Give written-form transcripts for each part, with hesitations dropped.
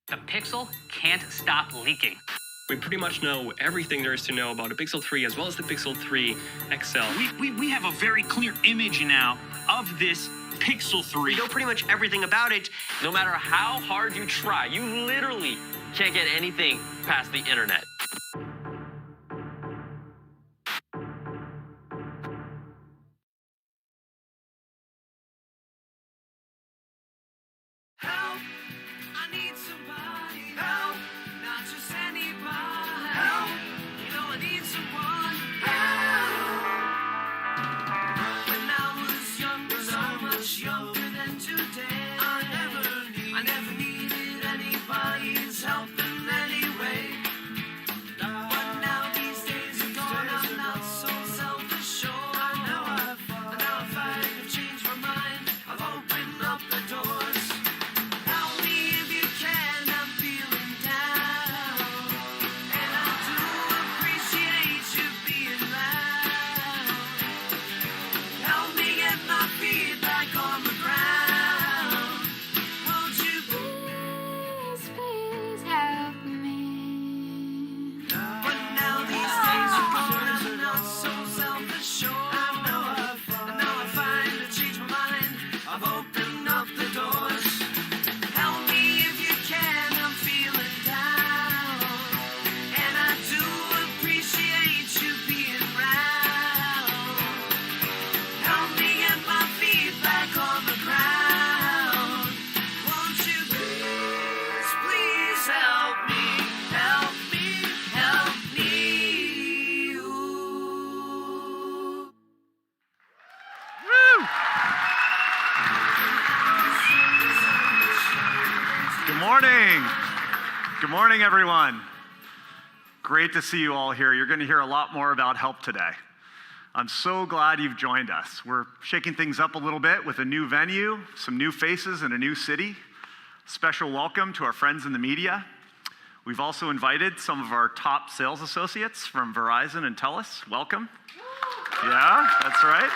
The Pixel can't stop leaking. We pretty much know everything there is to know about a Pixel 3 as well as the Pixel 3 XL. We have a very clear image now of this Pixel 3. We know pretty much everything about it. No matter how hard you try, you literally can't get anything past the internet. Help, I need somebody. Help, not just anybody. Help, you know I need someone. Help. When I was younger, so much younger than today, I never needed anybody's help in any way. But now these days are gone, I'm not so self-assured. I know if I have changed my mind, I've opened up the doors. Help me if you can, I'm feeling down. And I do appreciate you being loud. Help me get my feet back on the ground. Won't you please, please help me? But now these days are gone, I'm not so self-assured. I know if I change my mind, I've opened up the doors. Help me if you can, I'm feeling down. And I do appreciate you being round. Help me get my feet back on the ground. Won't you please, please help me, help me, help me. Ooh. Good morning. Good morning, everyone. Great to see you all here. You're going to hear a lot more about help today. I'm so glad you've joined us. We're shaking things up a little bit with a new venue, some new faces, and a new city. Special welcome to our friends in the media. We've also invited some of our top sales associates from Verizon and TELUS. Welcome. Yeah, that's right.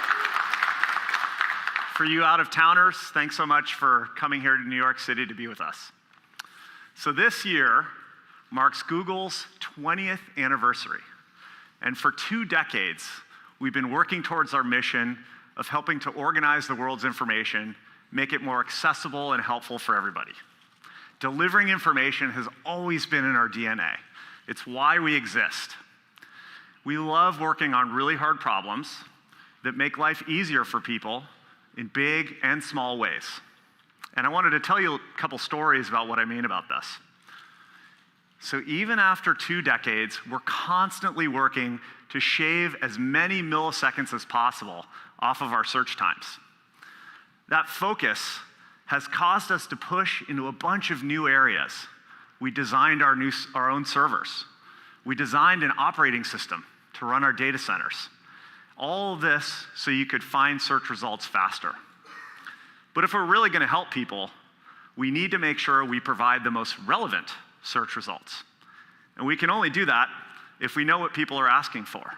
For you out-of-towners, thanks so much for coming here to New York City to be with us. So this year marks Google's 20th anniversary. And for 2 decades, we've been working towards our mission of helping to organize the world's information, make it more accessible and helpful for everybody. Delivering information has always been in our DNA. It's why we exist. We love working on really hard problems that make life easier for people in big and small ways. And I wanted to tell you a couple stories about what I mean about this. So even after 2 decades, we're constantly working to shave as many milliseconds as possible off of our search times. That focus has caused us to push into a bunch of new areas. We designed our own servers. We designed an operating system to run our data centers. All of this so you could find search results faster. But if we're really going to help people, we need to make sure we provide the most relevant search results. And we can only do that if we know what people are asking for.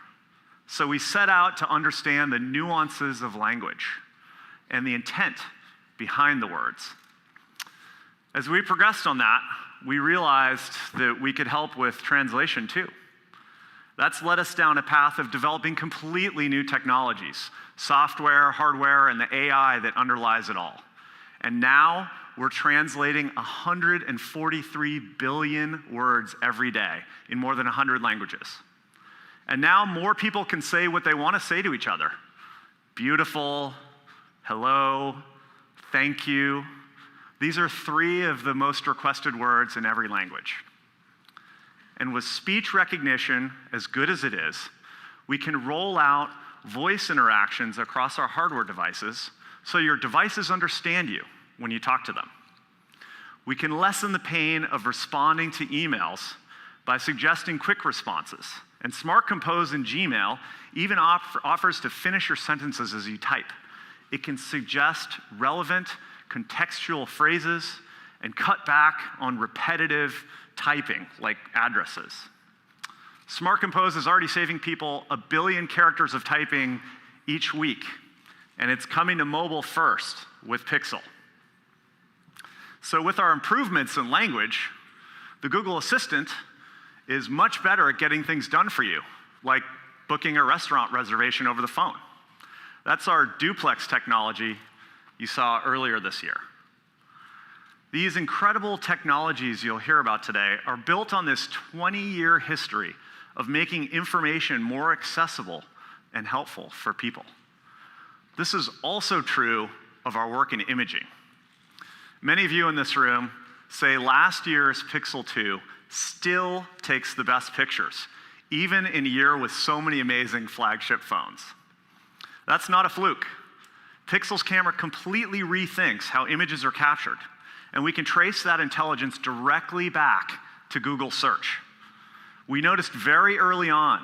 So we set out to understand the nuances of language and the intent behind the words. As we progressed on that, we realized that we could help with translation too. That's led us down a path of developing completely new technologies, software, hardware, and the AI that underlies it all. And now we're translating 143 billion words every day in more than 100 languages. And now more people can say what they want to say to each other. Beautiful, hello, thank you. These are 3 of the most requested words in every language. And with speech recognition, as good as it is, we can roll out voice interactions across our hardware devices so your devices understand you when you talk to them. We can lessen the pain of responding to emails by suggesting quick responses. And Smart Compose in Gmail even offers to finish your sentences as you type. It can suggest relevant, contextual phrases and cut back on repetitive typing, like addresses. Smart Compose is already saving people 1 billion characters of typing each week, and it's coming to mobile first with Pixel. So with our improvements in language, the Google Assistant is much better at getting things done for you, like booking a restaurant reservation over the phone. That's our duplex technology you saw earlier this year. These incredible technologies you'll hear about today are built on this 20-year history of making information more accessible and helpful for people. This is also true of our work in imaging. Many of you in this room say last year's Pixel 2 still takes the best pictures, even in a year with so many amazing flagship phones. That's not a fluke. Pixel's camera completely rethinks how images are captured, and we can trace that intelligence directly back to Google search. We noticed very early on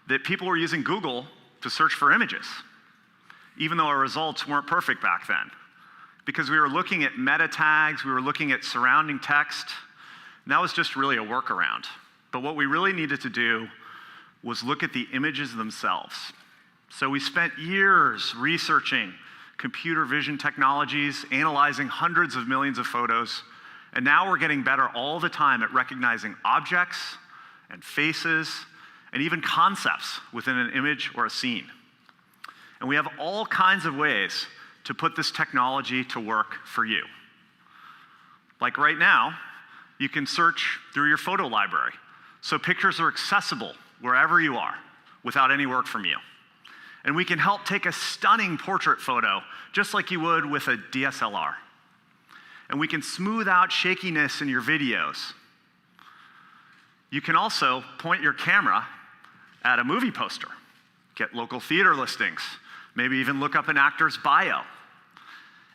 that people were using Google to search for images, even though our results weren't perfect back then, because we were looking at meta tags, we were looking at surrounding text, and that was just really a workaround. But what we really needed to do was look at the images themselves. So we spent years researching computer vision technologies, analyzing hundreds of millions of photos, and now we're getting better all the time at recognizing objects and faces and even concepts within an image or a scene. And we have all kinds of ways to put this technology to work for you. Like right now, you can search through your photo library, so pictures are accessible wherever you are without any work from you. And we can help take a stunning portrait photo just like you would with a DSLR. And we can smooth out shakiness in your videos. You can also point your camera at a movie poster, get local theater listings, maybe even look up an actor's bio.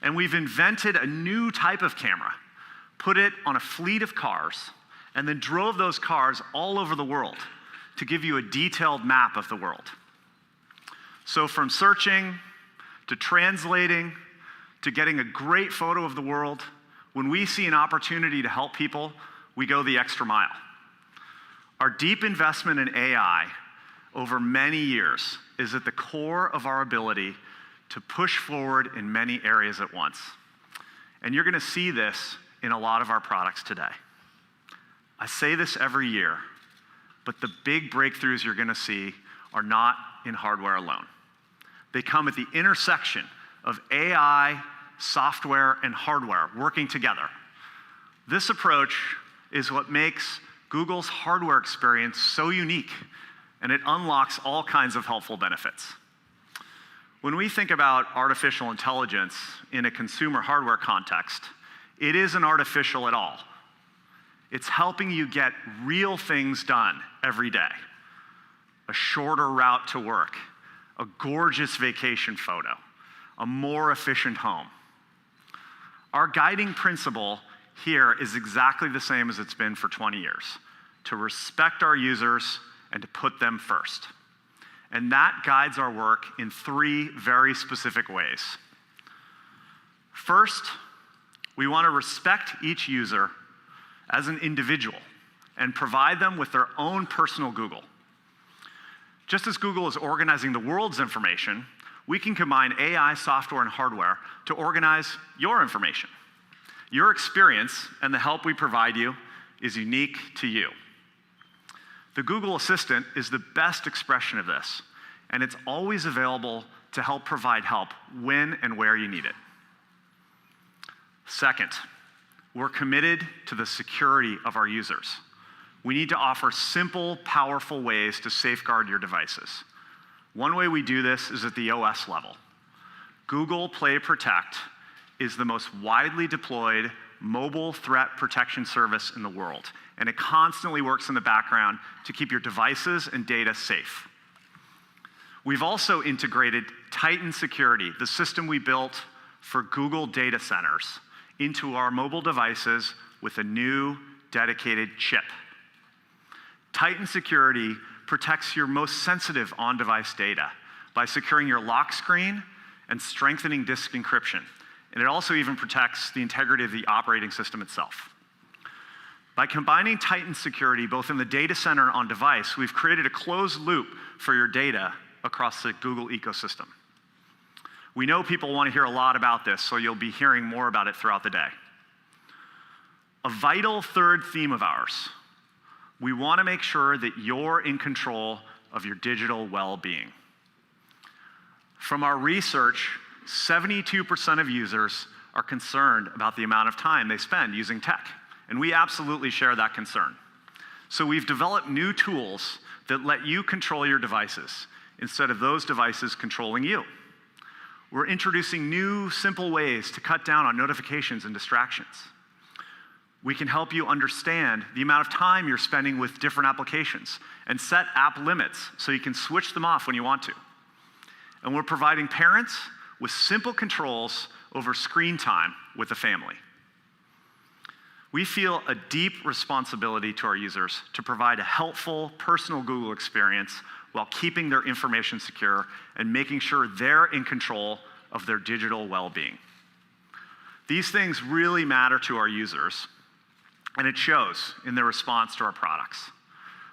And we've invented a new type of camera, put it on a fleet of cars, and then drove those cars all over the world to give you a detailed map of the world. So from searching, to translating, to getting a great photo of the world, when we see an opportunity to help people, we go the extra mile. Our deep investment in AI over many years is at the core of our ability to push forward in many areas at once. And you're gonna see this in a lot of our products today. I say this every year, but the big breakthroughs you're gonna see are not in hardware alone. They come at the intersection of AI, software, and hardware working together. This approach is what makes Google's hardware experience so unique, and it unlocks all kinds of helpful benefits. When we think about artificial intelligence in a consumer hardware context, it isn't artificial at all. It's helping you get real things done every day. A shorter route to work, a gorgeous vacation photo, a more efficient home. Our guiding principle here is exactly the same as it's been for 20 years, to respect our users and to put them first. And that guides our work in 3 very specific ways. First, we want to respect each user as an individual and provide them with their own personal Google. Just as Google is organizing the world's information, we can combine AI software and hardware to organize your information. Your experience and the help we provide you is unique to you. The Google Assistant is the best expression of this, and it's always available to help provide help when and where you need it. Second, we're committed to the security of our users. We need to offer simple, powerful ways to safeguard your devices. One way we do this is at the OS level. Google Play Protect is the most widely deployed mobile threat protection service in the world, and it constantly works in the background to keep your devices and data safe. We've also integrated Titan Security, the system we built for Google data centers, into our mobile devices with a new dedicated chip. Titan Security protects your most sensitive on-device data by securing your lock screen and strengthening disk encryption. And it also even protects the integrity of the operating system itself. By combining Titan Security both in the data center and on device, we've created a closed loop for your data across the Google ecosystem. We know people want to hear a lot about this, so you'll be hearing more about it throughout the day. A vital third theme of ours: we want to make sure that you're in control of your digital well-being. From our research, 72% of users are concerned about the amount of time they spend using tech, and we absolutely share that concern. So we've developed new tools that let you control your devices instead of those devices controlling you. We're introducing new, simple ways to cut down on notifications and distractions. We can help you understand the amount of time you're spending with different applications and set app limits so you can switch them off when you want to. And we're providing parents with simple controls over screen time with the family. We feel a deep responsibility to our users to provide a helpful, personal Google experience while keeping their information secure and making sure they're in control of their digital well-being. These things really matter to our users, and it shows in their response to our products.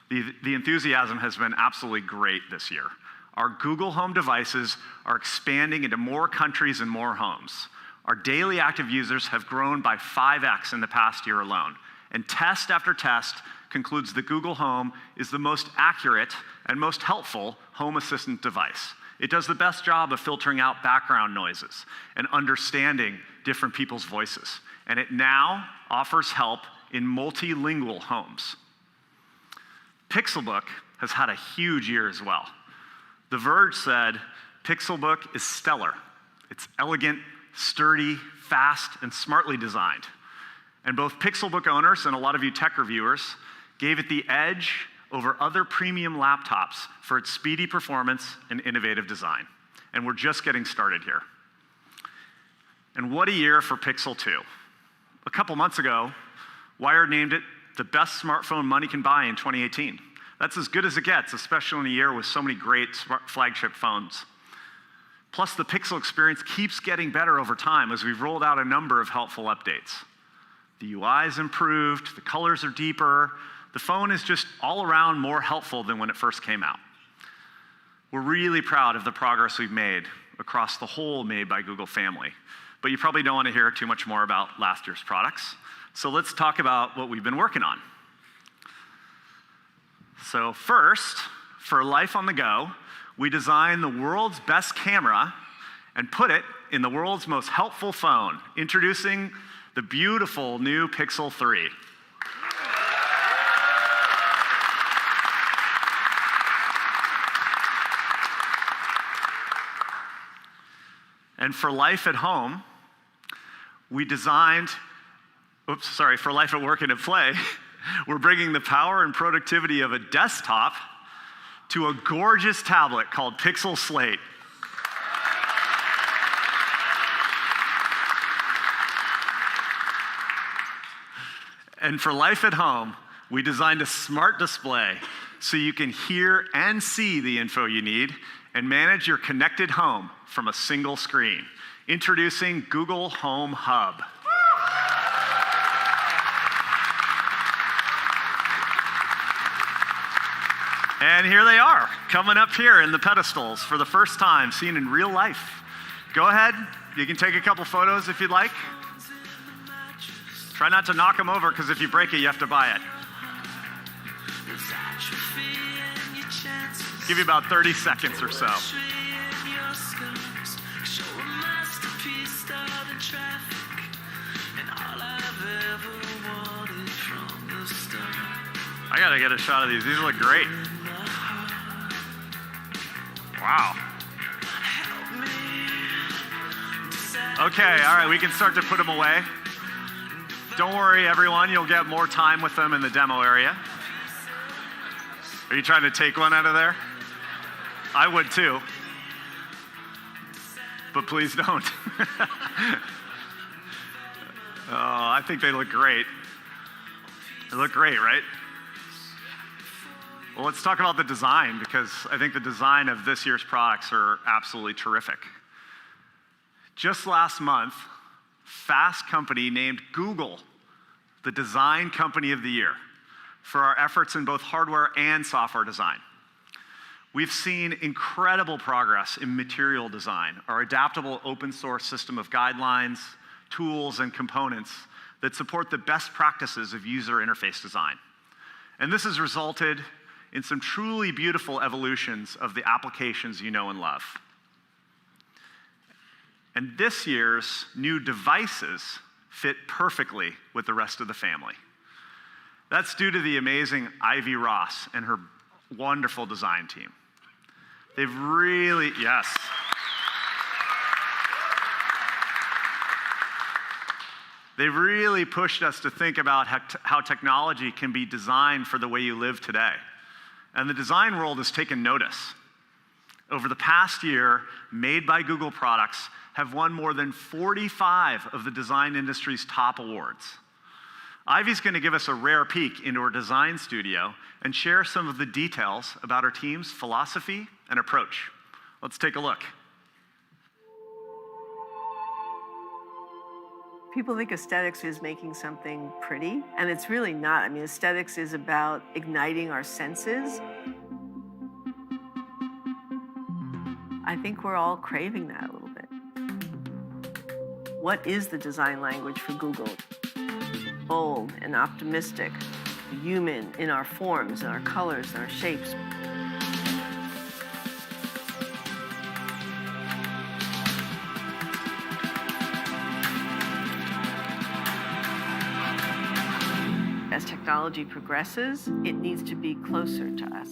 The enthusiasm has been absolutely great this year. Our Google Home devices are expanding into more countries and more homes. Our daily active users have grown by 5x in the past year alone. And test after test concludes that Google Home is the most accurate and most helpful home assistant device. It does the best job of filtering out background noises and understanding different people's voices. And it now offers help in multilingual homes. Pixelbook has had a huge year as well. The Verge said, Pixelbook is stellar. It's elegant, sturdy, fast, and smartly designed. And both Pixelbook owners and a lot of you tech reviewers gave it the edge over other premium laptops for its speedy performance and innovative design. And we're just getting started here. And what a year for Pixel 2. A couple months ago, Wired named it the best smartphone money can buy in 2018. That's as good as it gets, especially in a year with so many great flagship phones. Plus, the Pixel experience keeps getting better over time as we've rolled out a number of helpful updates. The UI is improved, the colors are deeper, the phone is just all around more helpful than when it first came out. We're really proud of the progress we've made across the whole Made by Google family, but you probably don't want to hear too much more about last year's products. So let's talk about what we've been working on. So first, for Life on the Go, we designed the world's best camera and put it in the world's most helpful phone, introducing the beautiful new Pixel 3. And for life at home, we designed, for life at work and at play, we're bringing the power and productivity of a desktop to a gorgeous tablet called Pixel Slate. And for life at home, we designed a smart display so you can hear and see the info you need and manage your connected home from a single screen. Introducing Google Home Hub. And here they are, coming up here in the pedestals for the first time, seen in real life. Go ahead, you can take a couple photos if you'd like. Try not to knock them over, because if you break it, you have to buy it. Give you about 30 seconds or so. I gotta get a shot of these. These look great. Wow. Okay, all right, we can start to put them away. Don't worry, everyone, you'll get more time with them in the demo area. Are you trying to take one out of there? I would too. But please don't. Oh, I think they look great. They look great, right? Well, let's talk about the design, because I think the design of this year's products are absolutely terrific. Just last month, Fast Company named Google the Design Company of the Year for our efforts in both hardware and software design. We've seen incredible progress in material design, our adaptable open source system of guidelines, tools, and components that support the best practices of user interface design. And this has resulted in some truly beautiful evolutions of the applications you know and love. And this year's new devices fit perfectly with the rest of the family. That's due to the amazing Ivy Ross and her wonderful design team. They've really, yes. They've really pushed us to think about how technology can be designed for the way you live today. And the design world has taken notice. Over the past year, Made by Google products have won more than 45 of the design industry's top awards. Ivy's going to give us a rare peek into our design studio and share some of the details about our team's philosophy and approach. Let's take a look. People think aesthetics is making something pretty, and it's really not. I mean, aesthetics is about igniting our senses. I think we're all craving that a little bit. What is the design language for Google? Bold and optimistic, human in our forms, and our colors, and our shapes. As technology progresses, it needs to be closer to us.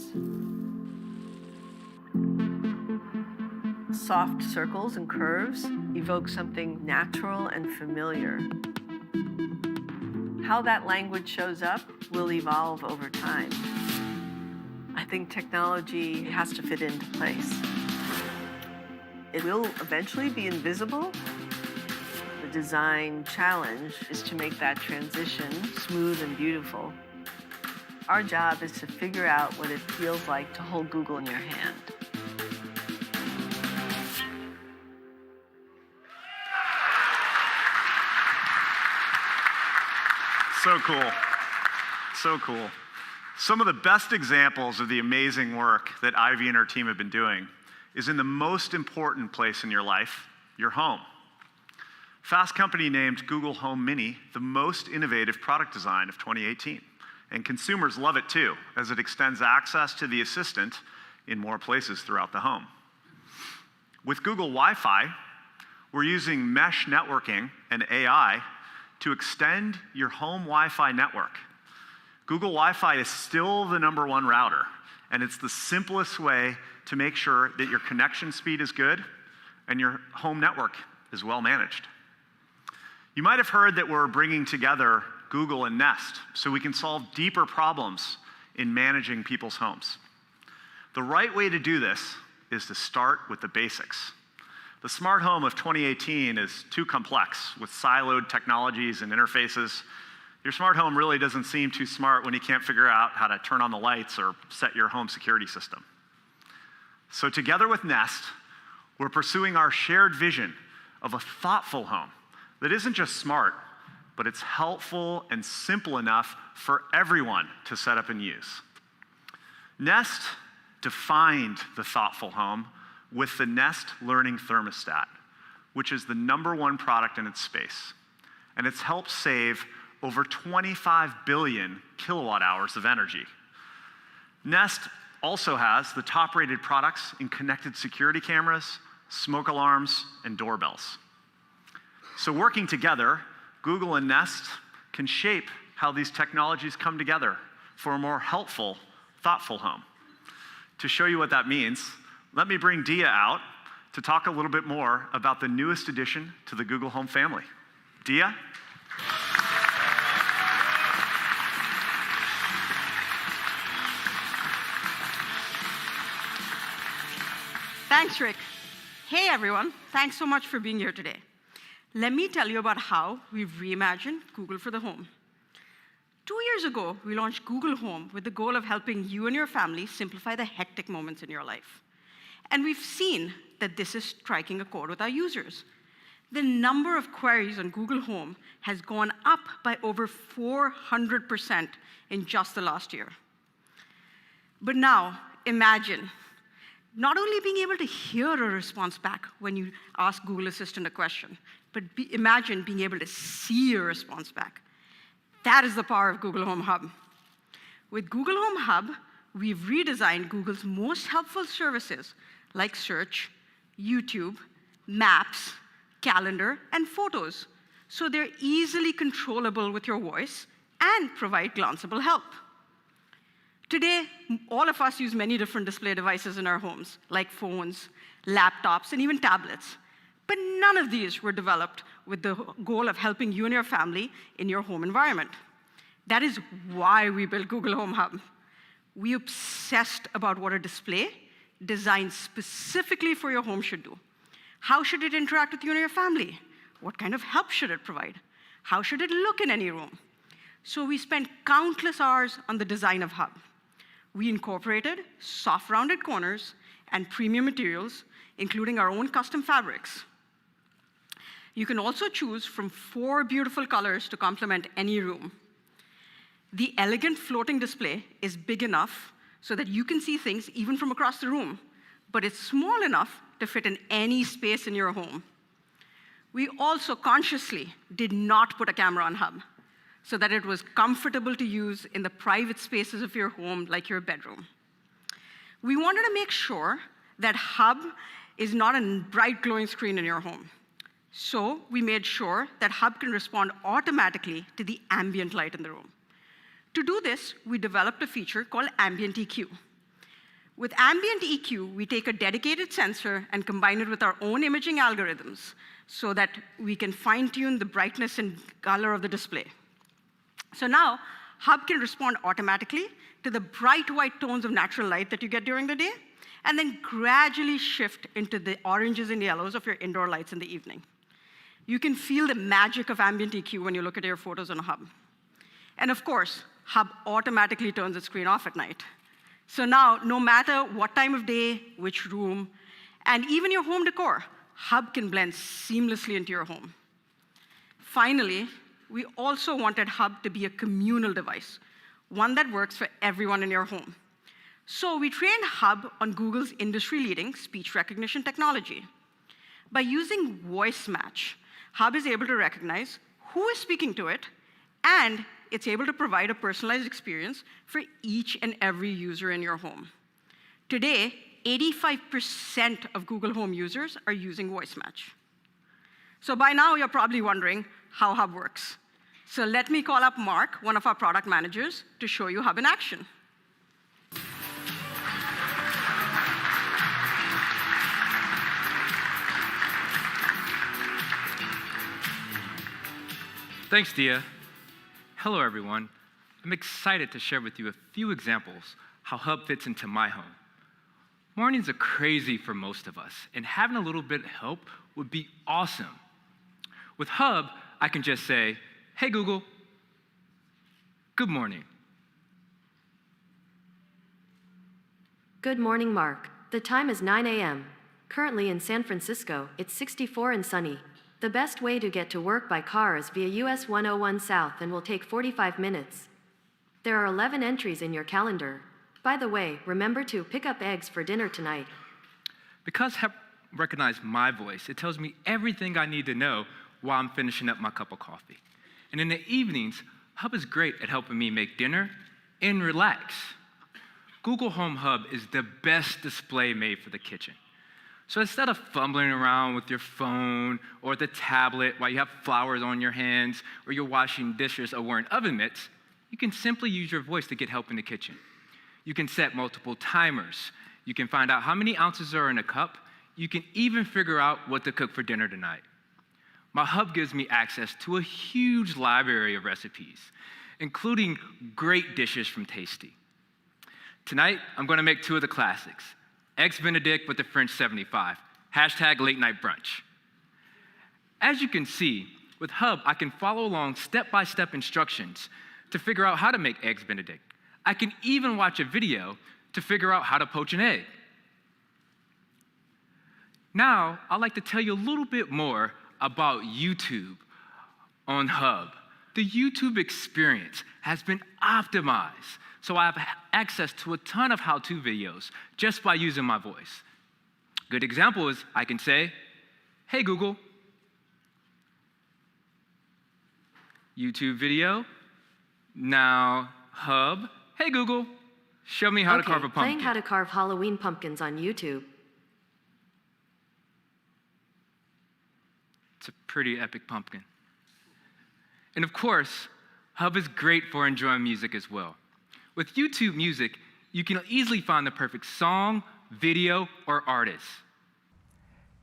Soft circles and curves evoke something natural and familiar. How that language shows up will evolve over time. I think technology has to fit into place. It will eventually be invisible. The design challenge is to make that transition smooth and beautiful. Our job is to figure out what it feels like to hold Google in your hand. So cool. So cool. Some of the best examples of the amazing work that Ivy and her team have been doing is in the most important place in your life, your home. Fast Company named Google Home Mini the most innovative product design of 2018. And consumers love it too, as it extends access to the Assistant in more places throughout the home. With Google Wi-Fi, we're using mesh networking and AI to extend your home Wi-Fi network. Google Wi-Fi is still the #1 router, and it's the simplest way to make sure that your connection speed is good and your home network is well managed. You might have heard that we're bringing together Google and Nest so we can solve deeper problems in managing people's homes. The right way to do this is to start with the basics. The smart home of 2018 is too complex with siloed technologies and interfaces. Your smart home really doesn't seem too smart when you can't figure out how to turn on the lights or set your home security system. So together with Nest, we're pursuing our shared vision of a thoughtful home that isn't just smart, but it's helpful and simple enough for everyone to set up and use. Nest defined the thoughtful home with the Nest Learning Thermostat, which is the #1 product in its space. And it's helped save over 25 billion kilowatt hours of energy. Nest also has the top-rated products in connected security cameras, smoke alarms, and doorbells. So working together, Google and Nest can shape how these technologies come together for a more helpful, thoughtful home. To show you what that means, let me bring Dia out to talk a little bit more about the newest addition to the Google Home family. Dia? Thanks, Rick. Hey, everyone. Thanks so much for being here today. Let me tell you about how we've reimagined Google for the home. 2 years ago, we launched Google Home with the goal of helping you and your family simplify the hectic moments in your life. And we've seen that this is striking a chord with our users. The number of queries on Google Home has gone up by over 400% in just the last year. But now, imagine not only being able to hear a response back when you ask Google Assistant a question, but imagine being able to see a response back. That is the power of Google Home Hub. With Google Home Hub, we've redesigned Google's most helpful services like Search, YouTube, Maps, Calendar, and Photos, so they're easily controllable with your voice and provide glanceable help. Today, all of us use many different display devices in our homes, like phones, laptops, and even tablets. But none of these were developed with the goal of helping you and your family in your home environment. That is why we built Google Home Hub. We obsessed about what a display designed specifically for your home should do. How should it interact with you and your family? What kind of help should it provide? How should it look in any room? So we spent countless hours on the design of Hub. We incorporated soft rounded corners and premium materials, including our own custom fabrics. You can also choose from 4 beautiful colors to complement any room. The elegant floating display is big enough so that you can see things even from across the room, but it's small enough to fit in any space in your home. We also consciously did not put a camera on Hub, so that it was comfortable to use in the private spaces of your home, like your bedroom. We wanted to make sure that Hub is not a bright glowing screen in your home. So we made sure that Hub can respond automatically to the ambient light in the room. To do this, we developed a feature called Ambient EQ. With Ambient EQ, we take a dedicated sensor and combine it with our own imaging algorithms so that we can fine-tune the brightness and color of the display. So now, Hub can respond automatically to the bright white tones of natural light that you get during the day, and then gradually shift into the oranges and yellows of your indoor lights in the evening. You can feel the magic of Ambient EQ when you look at your photos on Hub. And of course, Hub automatically turns its screen off at night. So now, no matter what time of day, which room, and even your home decor, Hub can blend seamlessly into your home. Finally, we also wanted Hub to be a communal device, one that works for everyone in your home. So we trained Hub on Google's industry-leading speech recognition technology. By using voice match, Hub is able to recognize who is speaking to it, and it's able to provide a personalized experience for each and every user in your home. Today, 85% of Google Home users are using voice match. So by now, you're probably wondering how Hub works. So let me call up Mark, one of our product managers, to show you Hub in action. Thanks, Dia. Hello, everyone. I'm excited to share with you a few examples how Hub fits into my home. Mornings are crazy for most of us, and having a little bit of help would be awesome. With Hub, I can just say, "Hey, Google, good morning." Good morning, Mark. The time is 9 a.m. Currently in San Francisco, it's 64 and sunny. The best way to get to work by car is via US 101 South and will take 45 minutes. There are 11 entries in your calendar. By the way, remember to pick up eggs for dinner tonight. Because Hub recognized my voice, it tells me everything I need to know while I'm finishing up my cup of coffee. And in the evenings, Hub is great at helping me make dinner and relax. Google Home Hub is the best display made for the kitchen. So instead of fumbling around with your phone or the tablet while you have flowers on your hands or you're washing dishes or wearing oven mitts, you can simply use your voice to get help in the kitchen. You can set multiple timers. You can find out how many ounces are in a cup. You can even figure out what to cook for dinner tonight. My Hub gives me access to a huge library of recipes, including great dishes from Tasty. Tonight, I'm going to make two of the classics, Eggs Benedict with the French 75, #late night brunch. As you can see, with Hub, I can follow along step-by-step instructions to figure out how to make Eggs Benedict. I can even watch a video to figure out how to poach an egg. Now, I'd like to tell you a little bit more about YouTube on Hub. The YouTube experience has been optimized, so I have access to a ton of how-to videos just by using my voice. Good example is I can say, "Hey Google, YouTube video, now Hub, hey Google, show me how to carve a pumpkin." Playing how to carve Halloween pumpkins on YouTube. It's a pretty epic pumpkin. And of course, Hub is great for enjoying music as well. With YouTube Music, you can easily find the perfect song, video, or artist.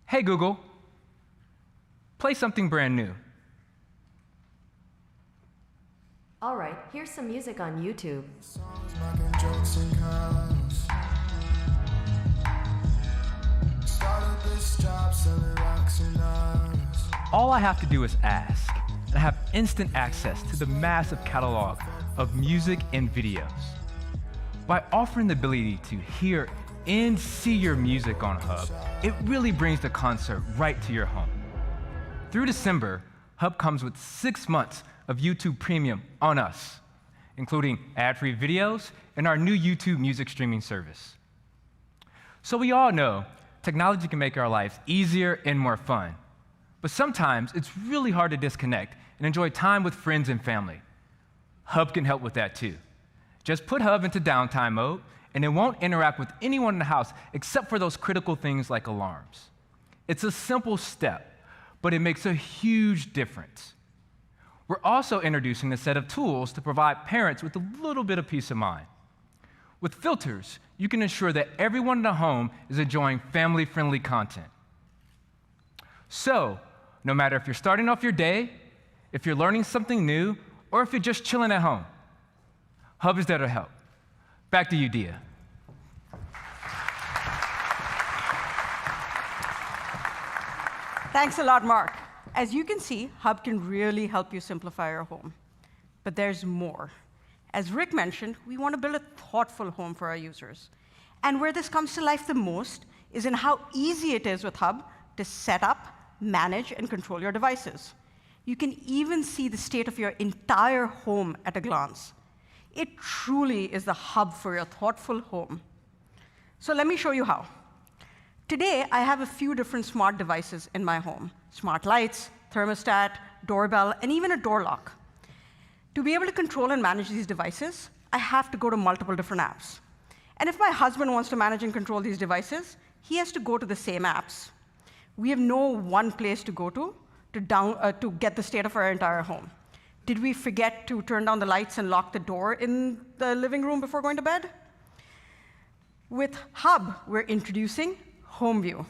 Hey Google, play something brand new. All right, here's some music on YouTube. All I have to do is ask, and I have instant access to the massive catalog of music and videos. By offering the ability to hear and see your music on Hub, it really brings the concert right to your home. Through December, Hub comes with 6 months of YouTube Premium on us, including ad-free videos and our new YouTube music streaming service. So we all know technology can make our lives easier and more fun, but sometimes it's really hard to disconnect and enjoy time with friends and family. Hub can help with that too. Just put Hub into downtime mode, and it won't interact with anyone in the house except for those critical things like alarms. It's a simple step, but it makes a huge difference. We're also introducing a set of tools to provide parents with a little bit of peace of mind. With filters, you can ensure that everyone in the home is enjoying family-friendly content. So, no matter if you're starting off your day, if you're learning something new, or if you're just chilling at home, Hub is there to help. Back to you, Dia. Thanks a lot, Mark. As you can see, Hub can really help you simplify your home. But there's more. As Rick mentioned, we want to build a thoughtful home for our users. And where this comes to life the most is in how easy it is with Hub to set up, manage, and control your devices. You can even see the state of your entire home at a glance. It truly is the hub for your thoughtful home. So let me show you how. Today, I have a few different smart devices in my home: smart lights, thermostat, doorbell, and even a door lock. To be able to control and manage these devices, I have to go to multiple different apps. And if my husband wants to manage and control these devices, he has to go to the same apps. We have no one place to go to get the state of our entire home. Did we forget to turn down the lights and lock the door in the living room before going to bed? With Hub, we're introducing Home View.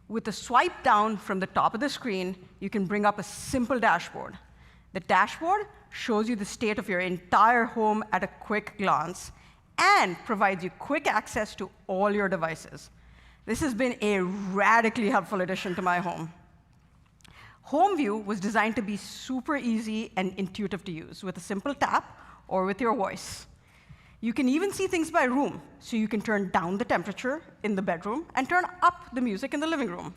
With a swipe down from the top of the screen, you can bring up a simple dashboard. The dashboard shows you the state of your entire home at a quick glance and provides you quick access to all your devices. This has been a radically helpful addition to my home. Home View was designed to be super easy and intuitive to use with a simple tap or with your voice. You can even see things by room, so you can turn down the temperature in the bedroom and turn up the music in the living room.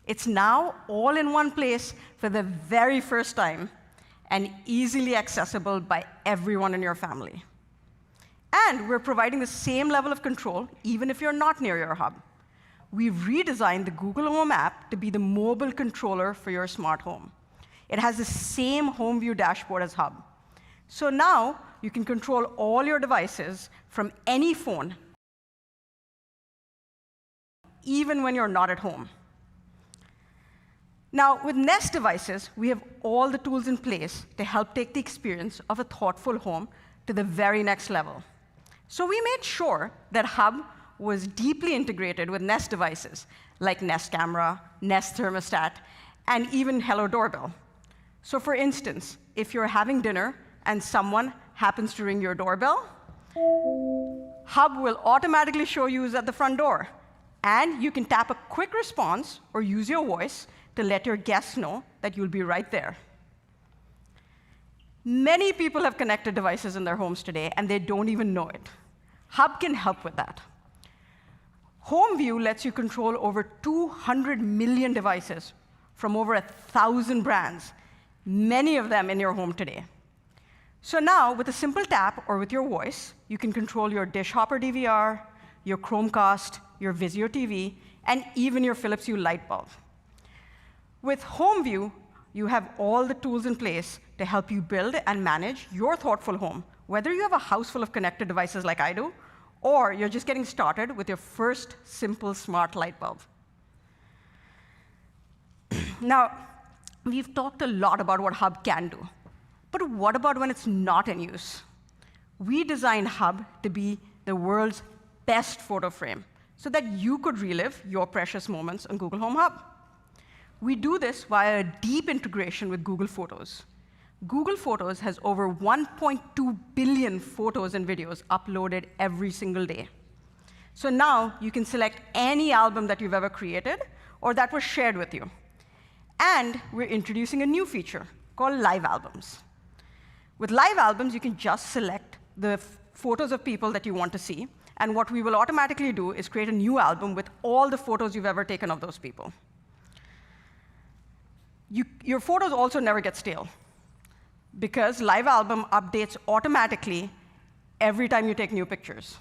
It's now all in one place for the very first time and easily accessible by everyone in your family. And we're providing the same level of control even if you're not near your hub. We've redesigned the Google Home app to be the mobile controller for your smart home. It has the same home view dashboard as Hub. So now you can control all your devices from any phone, even when you're not at home. Now, with Nest devices, we have all the tools in place to help take the experience of a thoughtful home to the very next level. So we made sure that Hub was deeply integrated with Nest devices, like Nest Camera, Nest Thermostat, and even Hello Doorbell. So for instance, if you're having dinner and someone happens to ring your doorbell, Hub will automatically show you who's at the front door. And you can tap a quick response or use your voice to let your guests know that you'll be right there. Many people have connected devices in their homes today, and they don't even know it. Hub can help with that. Home View lets you control over 200 million devices from over 1,000 brands, many of them in your home today. So now, with a simple tap or with your voice, you can control your dish hopper DVR, your Chromecast, your Vizio TV, and even your Philips Hue light bulb. With Home View, you have all the tools in place to help you build and manage your thoughtful home, whether you have a house full of connected devices like I do, or you're just getting started with your first simple smart light bulb. Now, we've talked a lot about what Hub can do, but what about when it's not in use? We designed Hub to be the world's best photo frame so that you could relive your precious moments on Google Home Hub. We do this via a deep integration with Google Photos. Google Photos has over 1.2 billion photos and videos uploaded every single day. So now you can select any album that you've ever created or that was shared with you. And we're introducing a new feature called Live Albums. With Live Albums, you can just select the photos of people that you want to see, and what we will automatically do is create a new album with all the photos you've ever taken of those people. Your photos also never get stale, because Live Album updates automatically every time you take new pictures.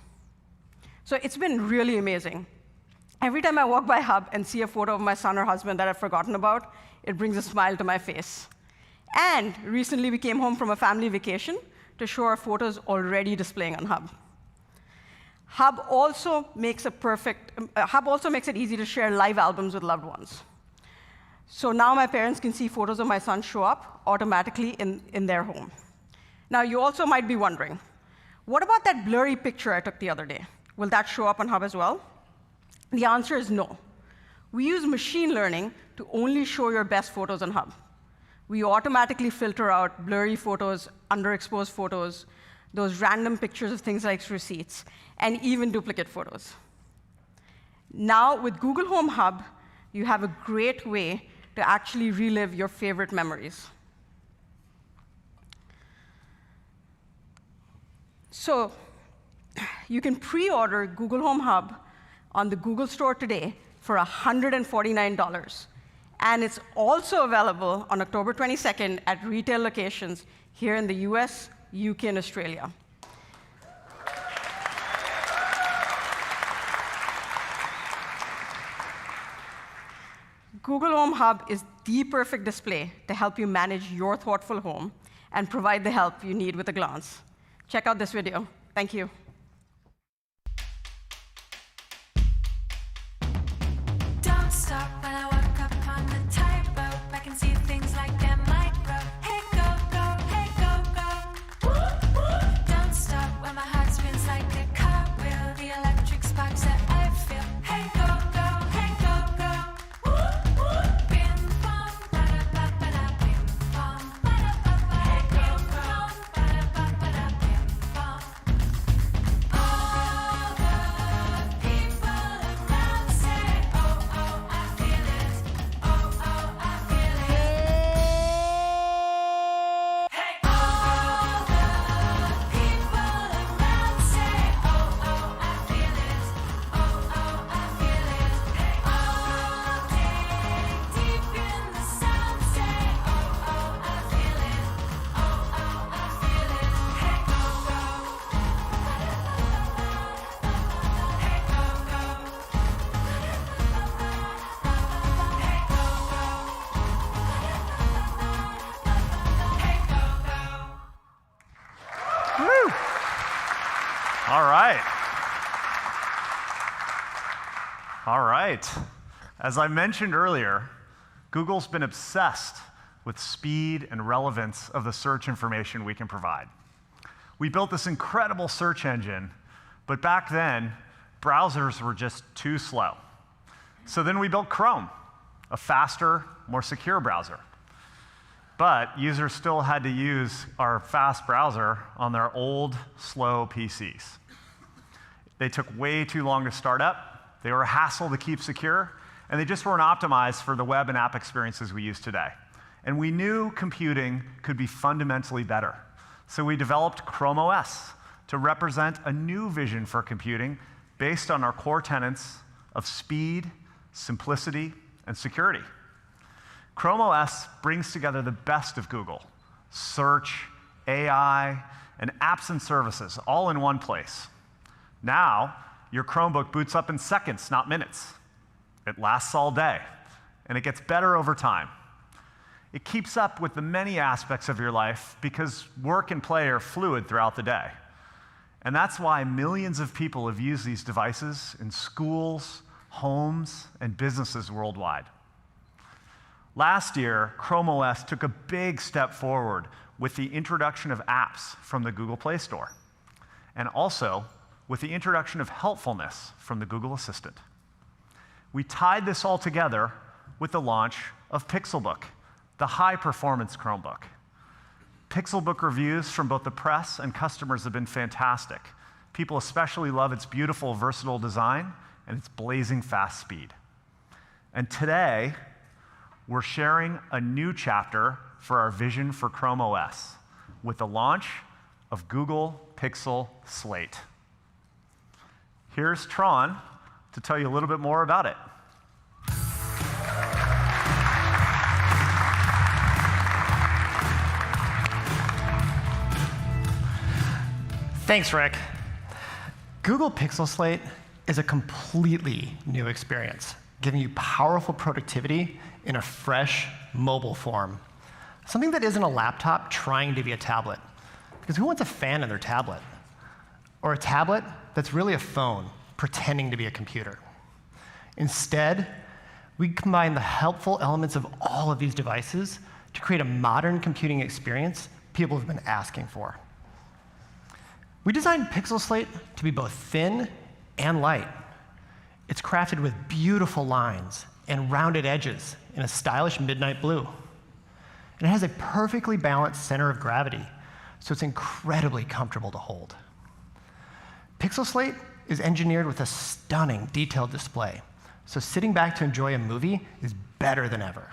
So it's been really amazing. Every time I walk by Hub and see a photo of my son or husband that I've forgotten about, it brings a smile to my face. And recently, we came home from a family vacation to show our photos already displaying on Hub. Hub also makes it easy to share live albums with loved ones. So now my parents can see photos of my son show up automatically in their home. Now, you also might be wondering, what about that blurry picture I took the other day? Will that show up on Hub as well? The answer is no. We use machine learning to only show your best photos on Hub. We automatically filter out blurry photos, underexposed photos, those random pictures of things like receipts, and even duplicate photos. Now, with Google Home Hub, you have a great way to actually relive your favorite memories. So you can pre-order Google Home Hub on the Google Store today for $149. And it's also available on October 22nd at retail locations here in the US, UK, and Australia. Google Home Hub is the perfect display to help you manage your thoughtful home and provide the help you need with a glance. Check out this video. Thank you. Don't stop when I walk up on the tightrope. I can see things like a micro. Hey, go, go, hey, go, go. Don't stop when my heart spins like a cartwheel. The electric sparks that I feel. Hey, go, go, hey, go, go. Bim, bom, ba-da-ba-ba-da, bim, bom, ba-da-ba-ba. Hey, go, go, ba-da-ba-ba-da, bim, bom. All right. All right. As I mentioned earlier, Google's been obsessed with speed and relevance of the search information we can provide. We built this incredible search engine, but back then, browsers were just too slow. So then we built Chrome, a faster, more secure browser. But users still had to use our fast browser on their old, slow PCs. They took way too long to start up, they were a hassle to keep secure, and they just weren't optimized for the web and app experiences we use today. And we knew computing could be fundamentally better. So we developed Chrome OS to represent a new vision for computing based on our core tenets of speed, simplicity, and security. Chrome OS brings together the best of Google: search, AI, and apps and services, all in one place. Now, your Chromebook boots up in seconds, not minutes. It lasts all day, and it gets better over time. It keeps up with the many aspects of your life because work and play are fluid throughout the day. And that's why millions of people have used these devices in schools, homes, and businesses worldwide. Last year, Chrome OS took a big step forward with the introduction of apps from the Google Play Store, and also with the introduction of helpfulness from the Google Assistant. We tied this all together with the launch of Pixelbook, the high-performance Chromebook. Pixelbook reviews from both the press and customers have been fantastic. People especially love its beautiful, versatile design and its blazing fast speed. And today, we're sharing a new chapter for our vision for Chrome OS with the launch of Google Pixel Slate. Here's Tron to tell you a little bit more about it. Thanks, Rick. Google Pixel Slate is a completely new experience, giving you powerful productivity in a fresh, mobile form. Something that isn't a laptop trying to be a tablet. Because who wants a fan in their tablet? Or a tablet that's really a phone pretending to be a computer. Instead, we combine the helpful elements of all of these devices to create a modern computing experience people have been asking for. We designed Pixel Slate to be both thin and light. It's crafted with beautiful lines and rounded edges in a stylish midnight blue. And it has a perfectly balanced center of gravity, so it's incredibly comfortable to hold. Pixel Slate is engineered with a stunning detailed display, so sitting back to enjoy a movie is better than ever.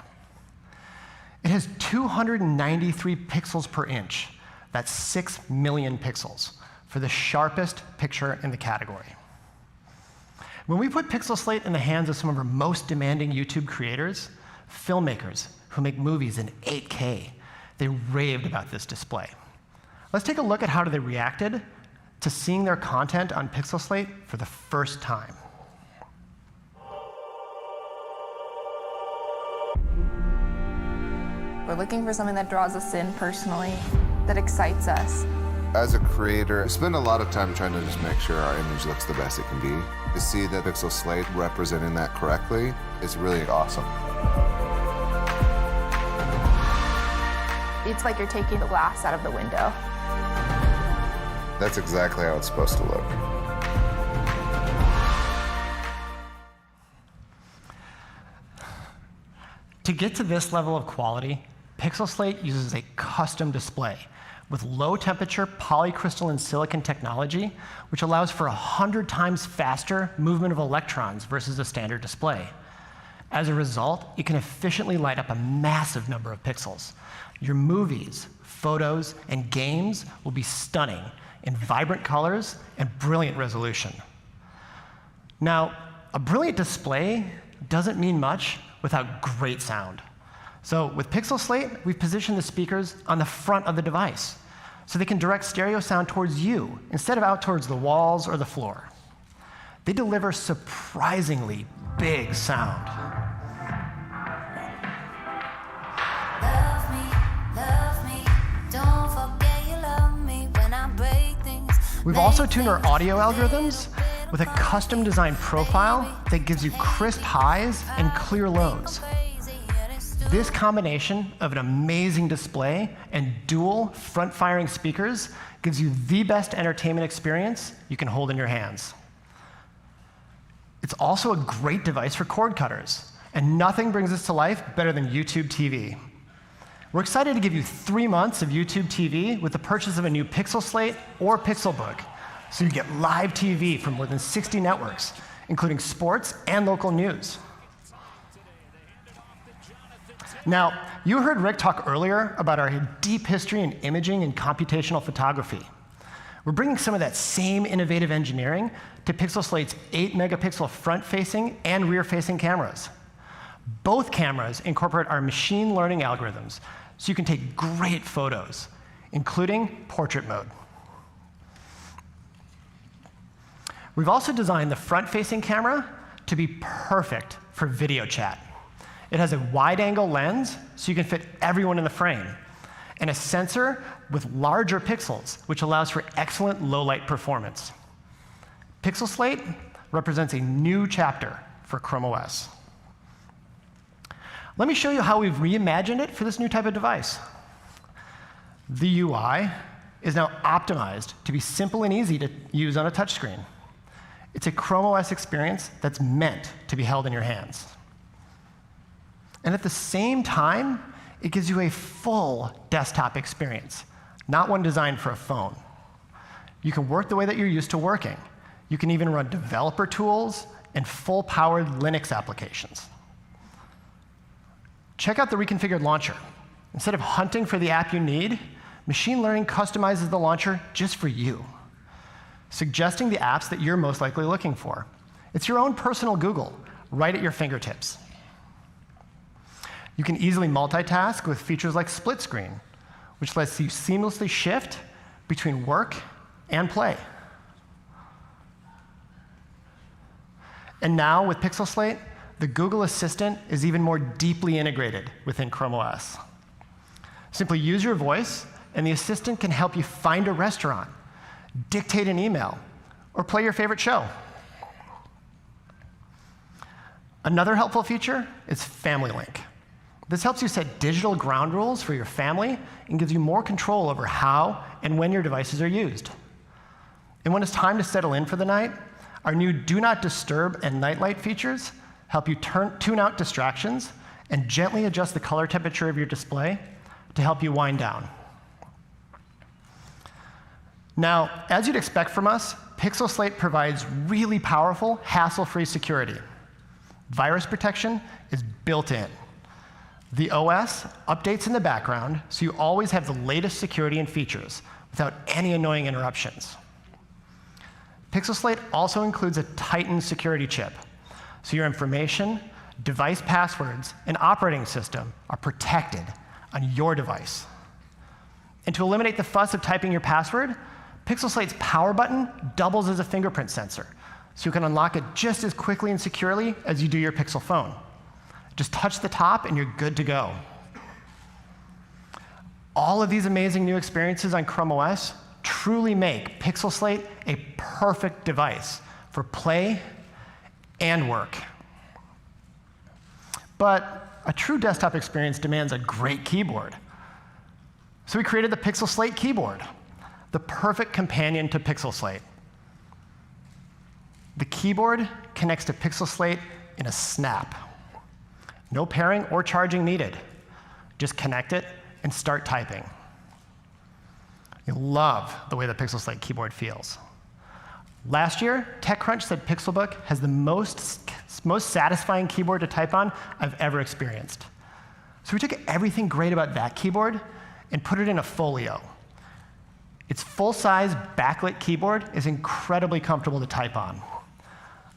It has 293 pixels per inch. That's 6 million pixels for the sharpest picture in the category. When we put Pixel Slate in the hands of some of our most demanding YouTube creators, filmmakers who make movies in 8K, they raved about this display. Let's take a look at how they reacted to seeing their content on Pixel Slate for the first time. We're looking for something that draws us in personally, that excites us. As a creator, I spend a lot of time trying to just make sure our image looks the best it can be. To see that Pixel Slate representing that correctly is really awesome. It's like you're taking the glass out of the window. That's exactly how it's supposed to look. To get to this level of quality, Pixel Slate uses a custom display with low-temperature polycrystalline silicon technology, which allows for 100 times faster movement of electrons versus a standard display. As a result, it can efficiently light up a massive number of pixels. Your movies, photos, and games will be stunning in vibrant colors and brilliant resolution. Now, a brilliant display doesn't mean much without great sound. So with Pixel Slate, we've positioned the speakers on the front of the device so they can direct stereo sound towards you instead of out towards the walls or the floor. They deliver surprisingly big sound. Love me, don't forget you love me when I break things. We've also tuned our audio algorithms with a custom designed profile that gives you crisp highs and clear lows. This combination of an amazing display and dual front-firing speakers gives you the best entertainment experience you can hold in your hands. It's also a great device for cord cutters, and nothing brings this to life better than YouTube TV. We're excited to give you 3 months of YouTube TV with the purchase of a new Pixel Slate or Pixelbook, so you get live TV from more than 60 networks, including sports and local news. Now, you heard Rick talk earlier about our deep history in imaging and computational photography. We're bringing some of that same innovative engineering to Pixel Slate's 8-megapixel front-facing and rear-facing cameras. Both cameras incorporate our machine learning algorithms, so you can take great photos, including portrait mode. We've also designed the front-facing camera to be perfect for video chat. It has a wide-angle lens, so you can fit everyone in the frame, and a sensor with larger pixels, which allows for excellent low-light performance. Pixel Slate represents a new chapter for Chrome OS. Let me show you how we've reimagined it for this new type of device. The UI is now optimized to be simple and easy to use on a touchscreen. It's a Chrome OS experience that's meant to be held in your hands. And at the same time, it gives you a full desktop experience, not one designed for a phone. You can work the way that you're used to working. You can even run developer tools and full-powered Linux applications. Check out the reconfigured launcher. Instead of hunting for the app you need, machine learning customizes the launcher just for you, suggesting the apps that you're most likely looking for. It's your own personal Google, right at your fingertips. You can easily multitask with features like split screen, which lets you seamlessly shift between work and play. And now, with Pixel Slate, the Google Assistant is even more deeply integrated within Chrome OS. Simply use your voice, and the Assistant can help you find a restaurant, dictate an email, or play your favorite show. Another helpful feature is Family Link. This helps you set digital ground rules for your family and gives you more control over how and when your devices are used. And when it's time to settle in for the night, our new Do Not Disturb and Nightlight features help you tune out distractions and gently adjust the color temperature of your display to help you wind down. Now, as you'd expect from us, Pixel Slate provides really powerful, hassle-free security. Virus protection is built in. The OS updates in the background, so you always have the latest security and features without any annoying interruptions. Pixel Slate also includes a Titan security chip, so your information, device passwords, and operating system are protected on your device. And to eliminate the fuss of typing your password, Pixel Slate's power button doubles as a fingerprint sensor, so you can unlock it just as quickly and securely as you do your Pixel phone. Just touch the top and you're good to go. All of these amazing new experiences on Chrome OS truly make Pixel Slate a perfect device for play and work. But a true desktop experience demands a great keyboard. So we created the Pixel Slate keyboard, the perfect companion to Pixel Slate. The keyboard connects to Pixel Slate in a snap. No pairing or charging needed. Just connect it and start typing. You'll love the way the Pixel Slate keyboard feels. Last year, TechCrunch said Pixelbook has the most satisfying keyboard to type on I've ever experienced. So we took everything great about that keyboard and put it in a folio. Its full-size backlit keyboard is incredibly comfortable to type on.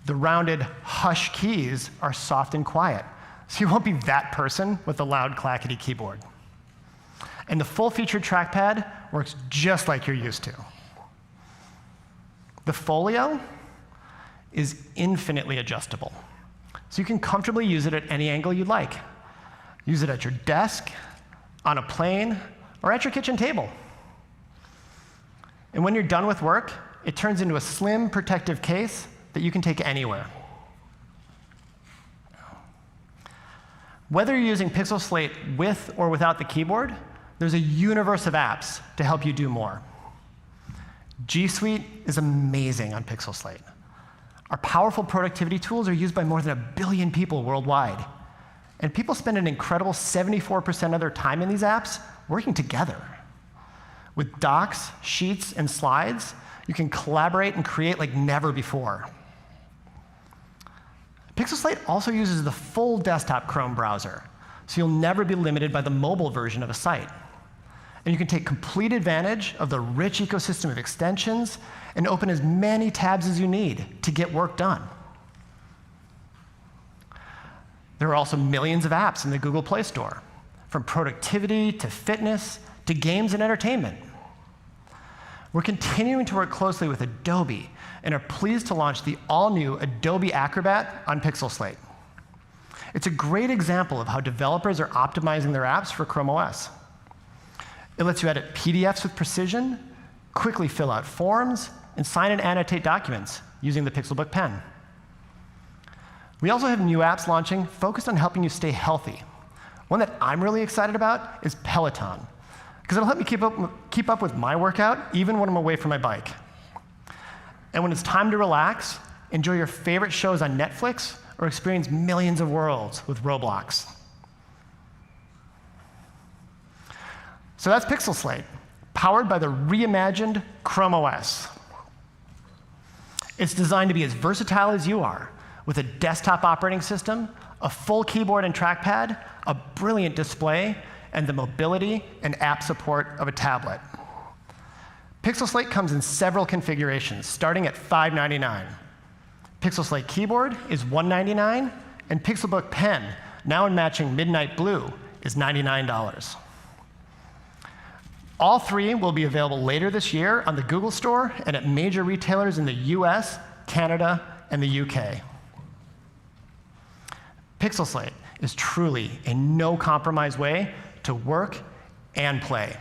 The rounded hush keys are soft and quiet, so you won't be that person with a loud clackety keyboard. And the full-featured trackpad works just like you're used to. The folio is infinitely adjustable, so you can comfortably use it at any angle you'd like. Use it at your desk, on a plane, or at your kitchen table. And when you're done with work, it turns into a slim, protective case that you can take anywhere. Whether you're using Pixel Slate with or without the keyboard, there's a universe of apps to help you do more. G Suite is amazing on Pixel Slate. Our powerful productivity tools are used by more than 1 billion people worldwide. And people spend an incredible 74% of their time in these apps working together. With docs, sheets, and slides, you can collaborate and create like never before. Pixel Slate also uses the full desktop Chrome browser, so you'll never be limited by the mobile version of a site. And you can take complete advantage of the rich ecosystem of extensions and open as many tabs as you need to get work done. There are also millions of apps in the Google Play Store, from productivity to fitness to games and entertainment. We're continuing to work closely with Adobe and are pleased to launch the all-new Adobe Acrobat on Pixel Slate. It's a great example of how developers are optimizing their apps for Chrome OS. It lets you edit PDFs with precision, quickly fill out forms, and sign and annotate documents using the Pixelbook pen. We also have new apps launching focused on helping you stay healthy. One that I'm really excited about is Peloton, because it'll help me keep up with my workout even when I'm away from my bike. And when it's time to relax, enjoy your favorite shows on Netflix or experience millions of worlds with Roblox. So that's Pixel Slate, powered by the reimagined Chrome OS. It's designed to be as versatile as you are, with a desktop operating system, a full keyboard and trackpad, a brilliant display, and the mobility and app support of a tablet. Pixel Slate comes in several configurations, starting at $599. Pixel Slate keyboard is $199, and Pixelbook pen, now in matching midnight blue, is $99. All three will be available later this year on the Google Store and at major retailers in the US, Canada, and the UK. Pixel Slate is truly a no-compromise way to work and play.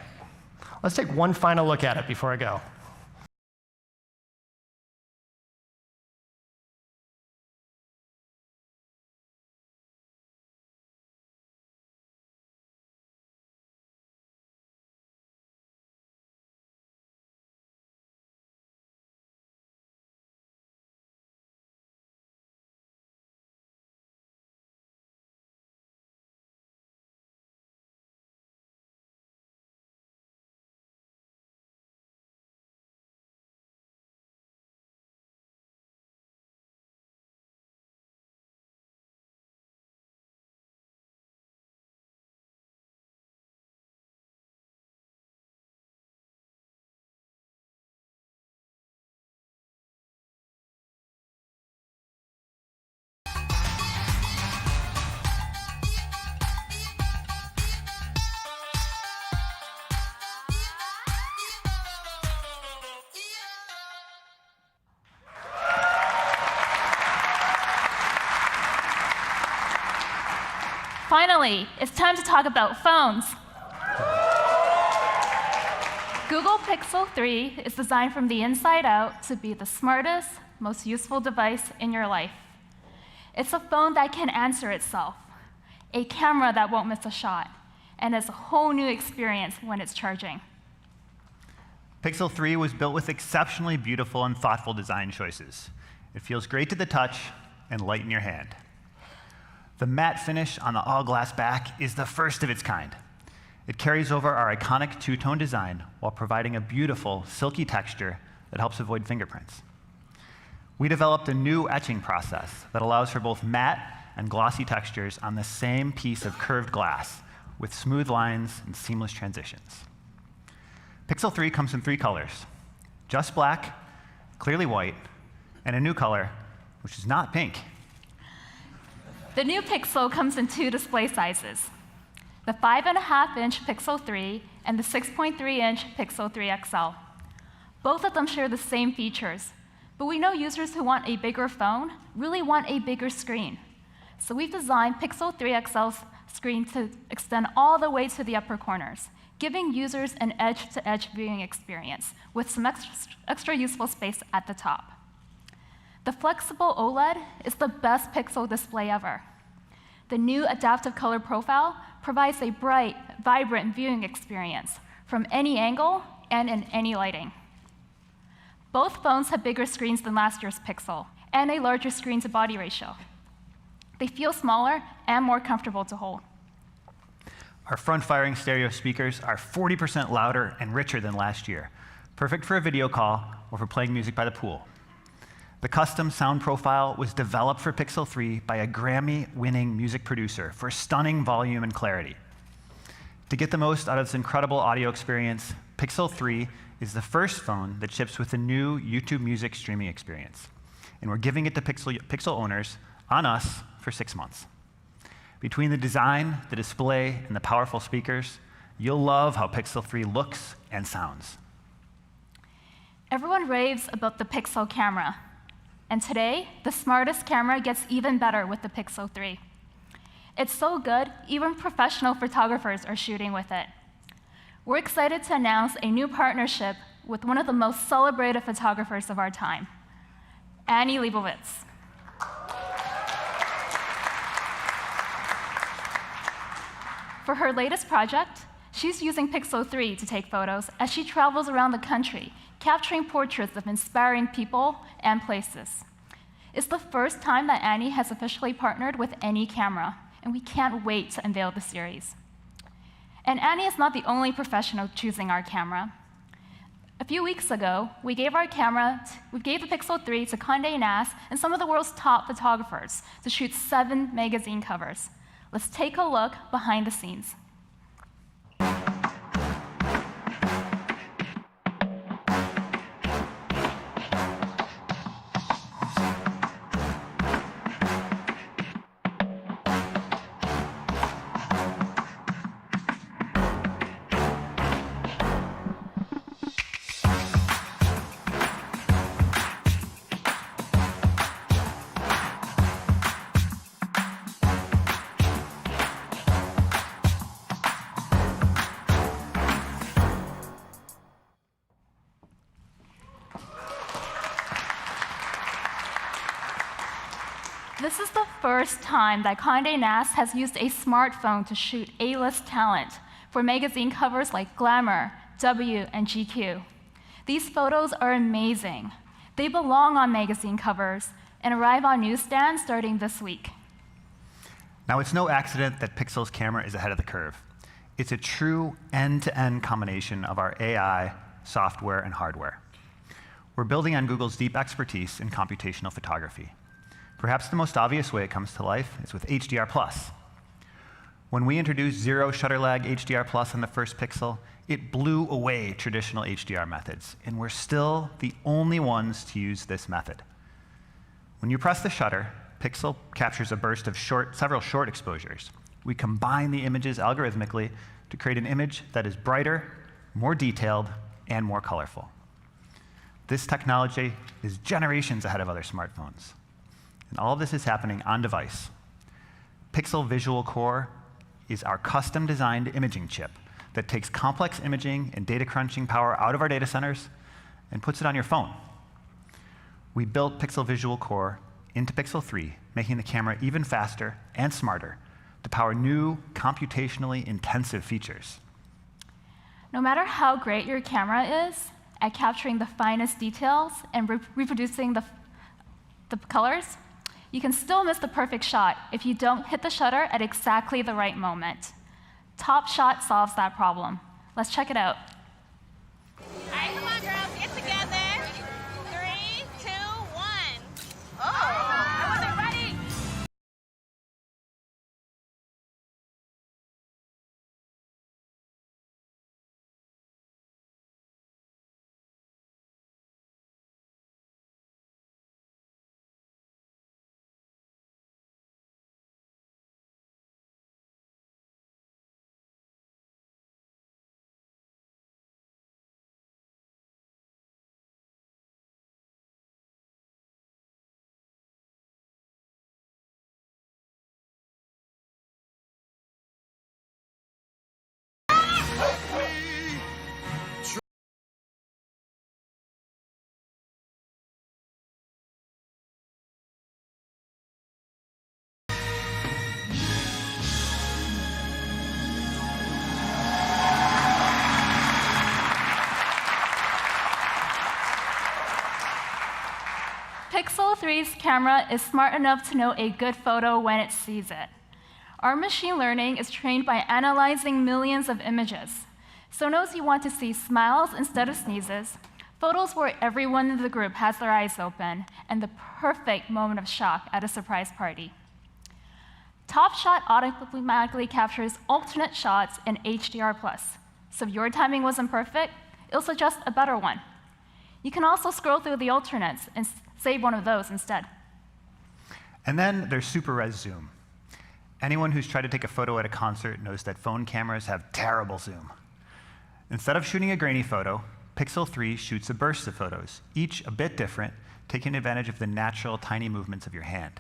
Let's take one final look at it before I go. Finally, it's time to talk about phones. Google Pixel 3 is designed from the inside out to be the smartest, most useful device in your life. It's a phone that can answer itself, a camera that won't miss a shot, and has a whole new experience when it's charging. Pixel 3 was built with exceptionally beautiful and thoughtful design choices. It feels great to the touch and light in your hand. The matte finish on the all-glass back is the first of its kind. It carries over our iconic two-tone design while providing a beautiful, silky texture that helps avoid fingerprints. We developed a new etching process that allows for both matte and glossy textures on the same piece of curved glass with smooth lines and seamless transitions. Pixel 3 comes in 3 colors: just black, clearly white, and a new color, which is not pink. The new Pixel comes in 2 display sizes, the 5.5-inch Pixel 3 and the 6.3-inch Pixel 3 XL. Both of them share the same features, but we know users who want a bigger phone really want a bigger screen. So we've designed Pixel 3 XL's screen to extend all the way to the upper corners, giving users an edge-to-edge viewing experience with some extra useful space at the top. The flexible OLED is the best pixel display ever. The new adaptive color profile provides a bright, vibrant viewing experience from any angle and in any lighting. Both phones have bigger screens than last year's Pixel and a larger screen-to-body ratio. They feel smaller and more comfortable to hold. Our front-firing stereo speakers are 40% louder and richer than last year, perfect for a video call or for playing music by the pool. The custom sound profile was developed for Pixel 3 by a Grammy-winning music producer for stunning volume and clarity. To get the most out of this incredible audio experience, Pixel 3 is the first phone that ships with the new YouTube Music streaming experience. And we're giving it to Pixel owners on us for 6 months. Between the design, the display, and the powerful speakers, you'll love how Pixel 3 looks and sounds. Everyone raves about the Pixel camera. And today, the smartest camera gets even better with the Pixel 3. It's so good, even professional photographers are shooting with it. We're excited to announce a new partnership with one of the most celebrated photographers of our time, Annie Leibovitz. For her latest project, she's using Pixel 3 to take photos as she travels around the country, capturing portraits of inspiring people and places. It's the first time that Annie has officially partnered with any camera, and we can't wait to unveil the series. And Annie is not the only professional choosing our camera. A few weeks ago, we gave the Pixel 3 to Condé Nast and some of the world's top photographers to shoot 7 magazine covers. Let's take a look behind the scenes. This is the first time that Condé Nast has used a smartphone to shoot A-list talent for magazine covers like Glamour, W, and GQ. These photos are amazing. They belong on magazine covers and arrive on newsstands starting this week. Now, it's no accident that Pixel's camera is ahead of the curve. It's a true end-to-end combination of our AI, software, and hardware. We're building on Google's deep expertise in computational photography. Perhaps the most obvious way it comes to life is with HDR+. When we introduced zero shutter lag HDR+ on the first Pixel, it blew away traditional HDR methods, and we're still the only ones to use this method. When you press the shutter, Pixel captures a burst of several short exposures. We combine the images algorithmically to create an image that is brighter, more detailed, and more colorful. This technology is generations ahead of other smartphones. And all of this is happening on device. Pixel Visual Core is our custom-designed imaging chip that takes complex imaging and data crunching power out of our data centers and puts it on your phone. We built Pixel Visual Core into Pixel 3, making the camera even faster and smarter to power new computationally intensive features. No matter how great your camera is at capturing the finest details and reproducing the colors, you can still miss the perfect shot if you don't hit the shutter at exactly the right moment. Top Shot solves that problem. Let's check it out. All right, come on, girls, get together. 3, 2, 1. Oh! Pixel 3's camera is smart enough to know a good photo when it sees it. Our machine learning is trained by analyzing millions of images, so it knows you want to see smiles instead of sneezes, photos where everyone in the group has their eyes open, and the perfect moment of shock at a surprise party. Top Shot automatically captures alternate shots in HDR+, so if your timing wasn't perfect, it'll suggest a better one. You can also scroll through the alternates and save one of those instead. And then there's super res zoom. Anyone who's tried to take a photo at a concert knows that phone cameras have terrible zoom. Instead of shooting a grainy photo, Pixel 3 shoots a burst of photos, each a bit different, taking advantage of the natural tiny movements of your hand.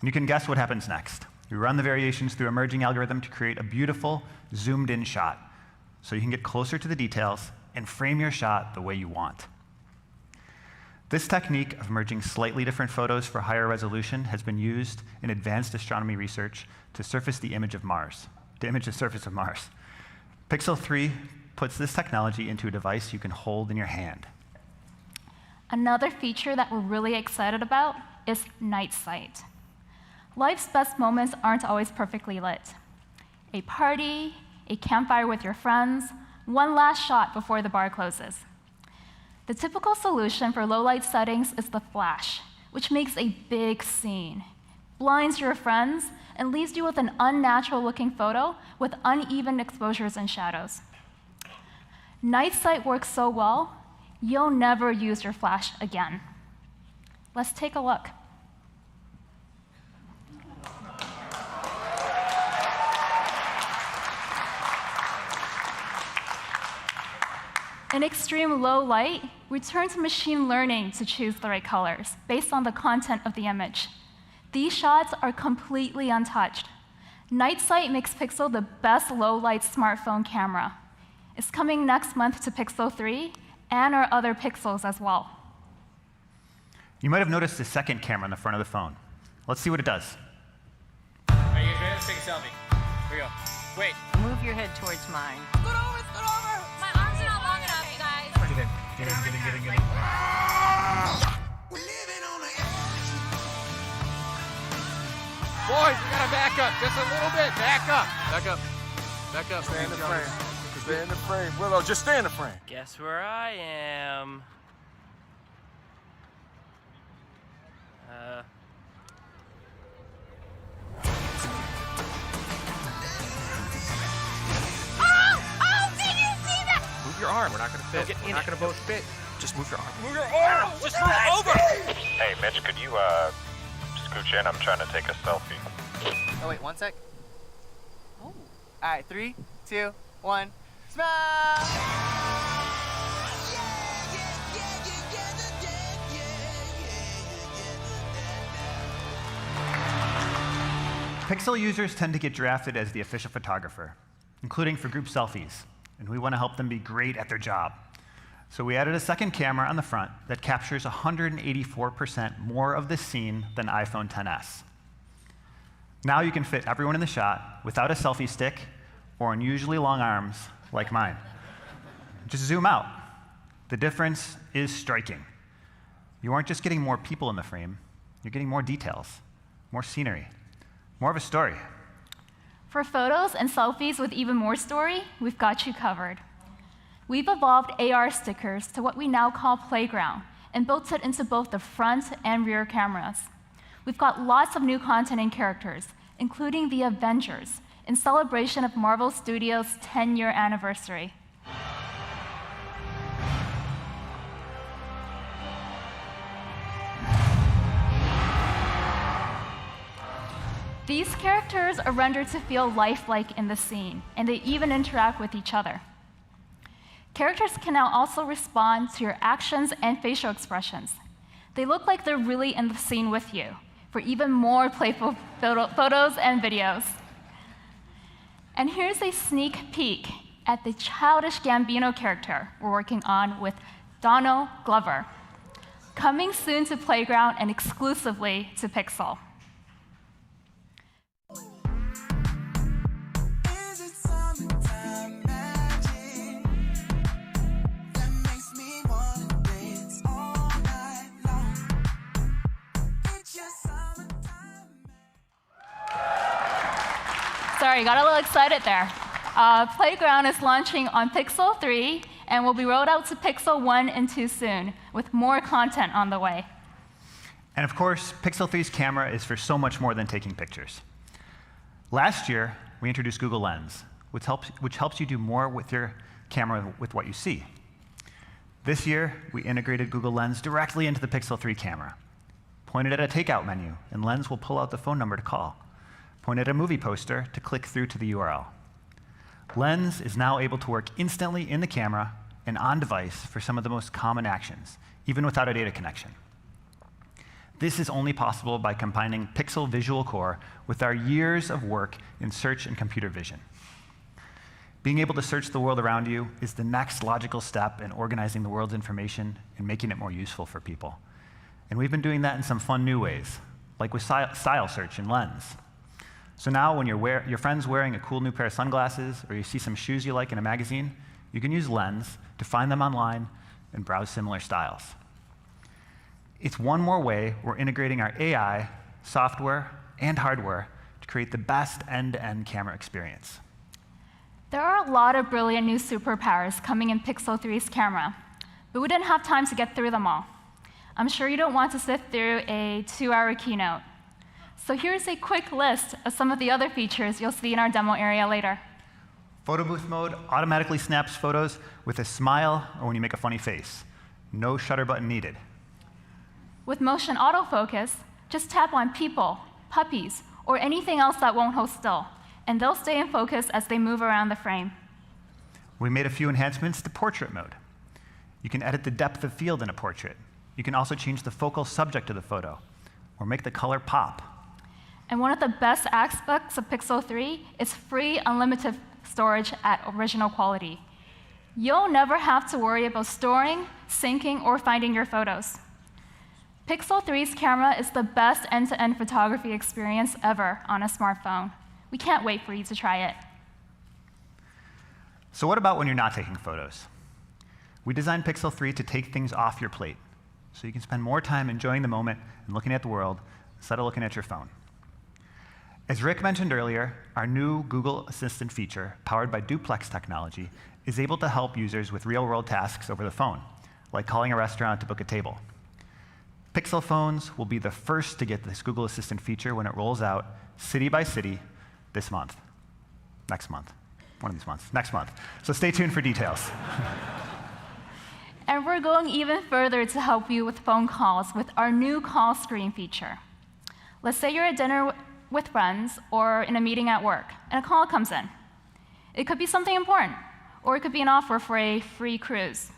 And you can guess what happens next. We run the variations through a merging algorithm to create a beautiful, zoomed-in shot, so you can get closer to the details and frame your shot the way you want. This technique of merging slightly different photos for higher resolution has been used in advanced astronomy research to surface the image of Mars, to image the surface of Mars. Pixel 3 puts this technology into a device you can hold in your hand. Another feature that we're really excited about is night sight. Life's best moments aren't always perfectly lit. A party, a campfire with your friends, one last shot before the bar closes. The typical solution for low light settings is the flash, which makes a big scene, blinds your friends, and leaves you with an unnatural looking photo with uneven exposures and shadows. Night sight works so well, you'll never use your flash again. Let's take a look. In extreme low light, we turn to machine learning to choose the right colors based on the content of the image. These shots are completely untouched. Night sight makes Pixel the best low-light smartphone camera. It's coming next month to Pixel 3 and our other Pixels as well. You might have noticed the second camera on the front of the phone. Let's see what it does. All right, you guys ready? Let's take a selfie. Here we go. Wait. Move your head towards mine. Scoot over, scoot over. My arms are not long enough, you guys. Get in. Get in, get in, get in, get in. Boys, we gotta back up just a little bit. Back up. Back up. Back up. Stay in the frame. Stay in the frame. Willow, just stay in the frame. Guess where I am? Oh, did you see that? Move your arm. We're not gonna fit. We're not gonna both fit. Just move your arm. Move your arm. Just move over. Hey, Mitch, could you scooch in? I'm trying to take a selfie. Oh, wait, one sec. Oh. All right, 3, 2, 1. Smile! Pixel users tend to get drafted as the official photographer, including for group selfies, and we want to help them be great at their job. So we added a second camera on the front that captures 184% more of the scene than iPhone XS. Now you can fit everyone in the shot without a selfie stick or unusually long arms like mine. Just zoom out. The difference is striking. You aren't just getting more people in the frame, you're getting more details, more scenery, more of a story. For photos and selfies with even more story, we've got you covered. We've evolved AR stickers to what we now call Playground and built it into both the front and rear cameras. We've got lots of new content and characters, including the Avengers, in celebration of Marvel Studios' 10-year anniversary. These characters are rendered to feel lifelike in the scene, and they even interact with each other. Characters can now also respond to your actions and facial expressions. They look like they're really in the scene with you, for even more playful photos and videos. And here's a sneak peek at the childish Gambino character we're working on with Donald Glover, coming soon to Playground and exclusively to Pixel. Sorry, got a little excited there. Playground is launching on Pixel 3 and will be rolled out to Pixel 1 and 2 soon, with more content on the way. And of course, Pixel 3's camera is for so much more than taking pictures. Last year, we introduced Google Lens, which helps you do more with your camera with what you see. This year, we integrated Google Lens directly into the Pixel 3 camera. Point it at a takeout menu, and Lens will pull out the phone number to call. Point at a movie poster to click through to the URL. Lens is now able to work instantly in the camera and on device for some of the most common actions, even without a data connection. This is only possible by combining Pixel Visual Core with our years of work in search and computer vision. Being able to search the world around you is the next logical step in organizing the world's information and making it more useful for people. And we've been doing that in some fun new ways, like with style search in Lens. So now when your friend's wearing a cool new pair of sunglasses or you see some shoes you like in a magazine, you can use Lens to find them online and browse similar styles. It's one more way we're integrating our AI, software, and hardware to create the best end-to-end camera experience. There are a lot of brilliant new superpowers coming in Pixel 3's camera, but we didn't have time to get through them all. I'm sure you don't want to sit through a 2-hour keynote. So here's a quick list of some of the other features you'll see in our demo area later. Photo booth mode automatically snaps photos with a smile or when you make a funny face. No shutter button needed. With motion autofocus, just tap on people, puppies, or anything else that won't hold still, and they'll stay in focus as they move around the frame. We made a few enhancements to portrait mode. You can edit the depth of field in a portrait. You can also change the focal subject of the photo, or make the color pop. And one of the best aspects of Pixel 3 is free, unlimited storage at original quality. You'll never have to worry about storing, syncing, or finding your photos. Pixel 3's camera is the best end-to-end photography experience ever on a smartphone. We can't wait for you to try it. So what about when you're not taking photos? We designed Pixel 3 to take things off your plate, so you can spend more time enjoying the moment and looking at the world instead of looking at your phone. As Rick mentioned earlier, our new Google Assistant feature, powered by duplex technology, is able to help users with real-world tasks over the phone, like calling a restaurant to book a table. Pixel phones will be the first to get this Google Assistant feature when it rolls out city by city this month. Next month. One of these months. Next month. So stay tuned for details. And we're going even further to help you with phone calls with our new call screen feature. Let's say you're at dinner with friends or in a meeting at work, and a call comes in. It could be something important, or it could be an offer for a free cruise.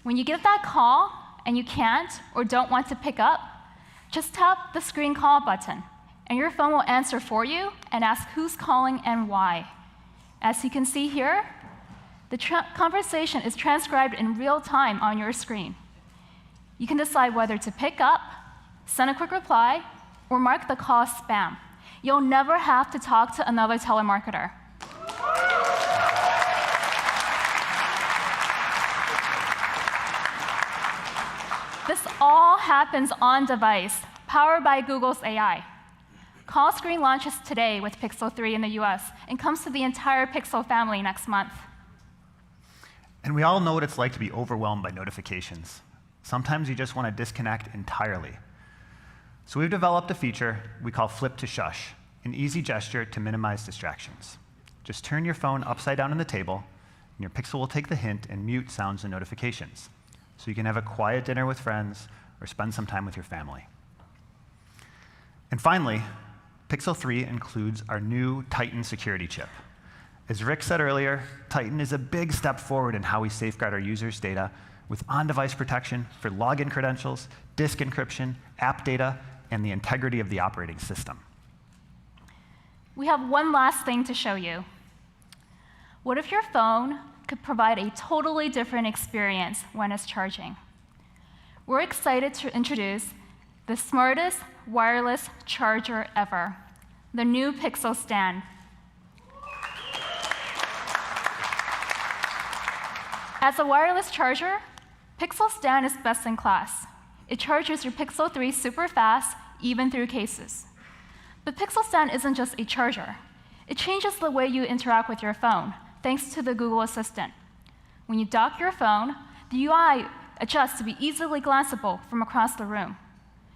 When you get that call and you can't or don't want to pick up, just tap the screen call button, and your phone will answer for you and ask who's calling and why. As you can see here, the conversation is transcribed in real time on your screen. You can decide whether to pick up, send a quick reply, or mark the call spam. You'll never have to talk to another telemarketer. This all happens on device, powered by Google's AI. Call screen launches today with Pixel 3 in the US and comes to the entire Pixel family next month. And we all know what it's like to be overwhelmed by notifications. Sometimes you just want to disconnect entirely. So we've developed a feature we call Flip to Shush, an easy gesture to minimize distractions. Just turn your phone upside down on the table, and your Pixel will take the hint and mute sounds and notifications, so you can have a quiet dinner with friends or spend some time with your family. And finally, Pixel 3 includes our new Titan security chip. As Rick said earlier, Titan is a big step forward in how we safeguard our users' data with on-device protection for login credentials, disk encryption, app data, and the integrity of the operating system. We have one last thing to show you. What if your phone could provide a totally different experience when it's charging? We're excited to introduce the smartest wireless charger ever, the new Pixel Stand. As a wireless charger, Pixel Stand is best in class. It charges your Pixel 3 super fast, even through cases. But Pixel Stand isn't just a charger. It changes the way you interact with your phone, thanks to the Google Assistant. When you dock your phone, the UI adjusts to be easily glanceable from across the room.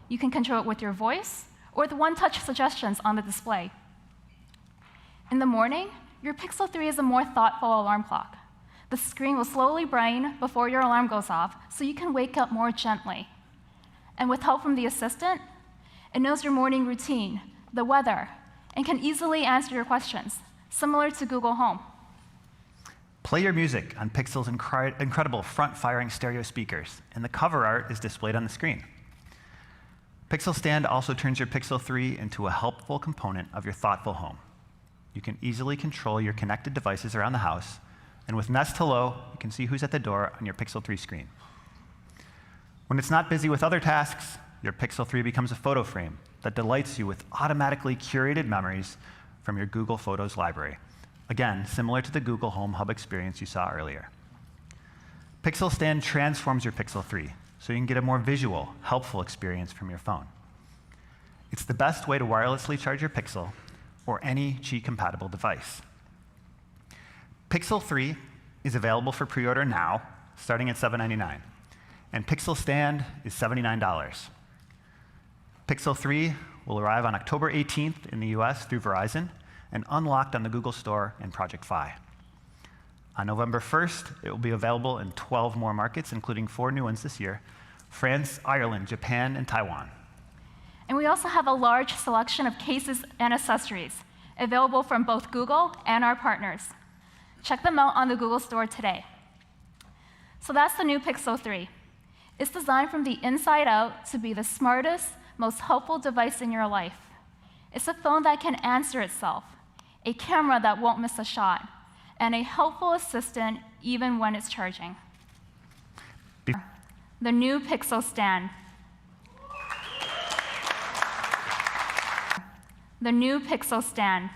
You can control it with your voice or with one-touch suggestions on the display. In the morning, your Pixel 3 is a more thoughtful alarm clock. The screen will slowly brighten before your alarm goes off, so you can wake up more gently. And with help from the assistant, it knows your morning routine, the weather, and can easily answer your questions, similar to Google Home. Play your music on Pixel's incredible front-firing stereo speakers, and the cover art is displayed on the screen. Pixel Stand also turns your Pixel 3 into a helpful component of your thoughtful home. You can easily control your connected devices around the house, and with Nest Hello, you can see who's at the door on your Pixel 3 screen. When it's not busy with other tasks, your Pixel 3 becomes a photo frame that delights you with automatically curated memories from your Google Photos library. Again, similar to the Google Home Hub experience you saw earlier. Pixel Stand transforms your Pixel 3 so you can get a more visual, helpful experience from your phone. It's the best way to wirelessly charge your Pixel or any Qi-compatible device. Pixel 3 is available for pre-order now, starting at $799, and Pixel Stand is $79. Pixel 3 will arrive on October 18th in the US through Verizon and unlocked on the Google Store and Project Fi. On November 1st, it will be available in 12 more markets, including 4 new ones this year: France, Ireland, Japan, and Taiwan. And we also have a large selection of cases and accessories available from both Google and our partners. Check them out on the Google Store today. So that's the new Pixel 3. It's designed from the inside out to be the smartest, most helpful device in your life. It's a phone that can answer itself, a camera that won't miss a shot, and a helpful assistant even when it's charging. The new Pixel Stand. The new Pixel Stand.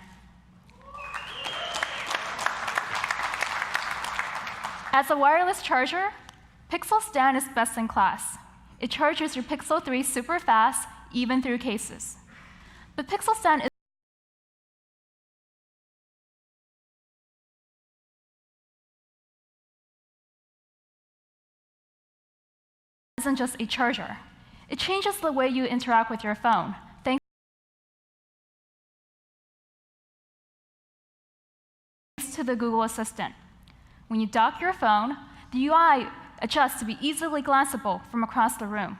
As a wireless charger, Pixel Stand is best in class. It charges your Pixel 3 super fast, even through cases. The Pixel Stand isn't just a charger. It changes the way you interact with your phone, thanks to the Google Assistant. When you dock your phone, the UI adjusts to be easily glanceable from across the room.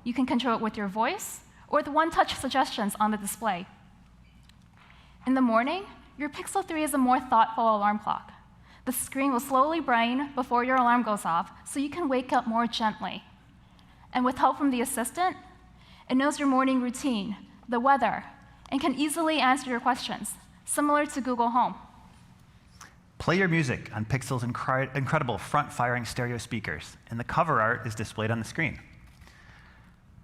You can control it with your voice or with one-touch suggestions on the display. In the morning, your Pixel 3 is a more thoughtful alarm clock. The screen will slowly brighten before your alarm goes off, so you can wake up more gently. And with help from the assistant, it knows your morning routine, the weather, and can easily answer your questions, similar to Google Home. Play your music on Pixel's incredible front-firing stereo speakers, and the cover art is displayed on the screen.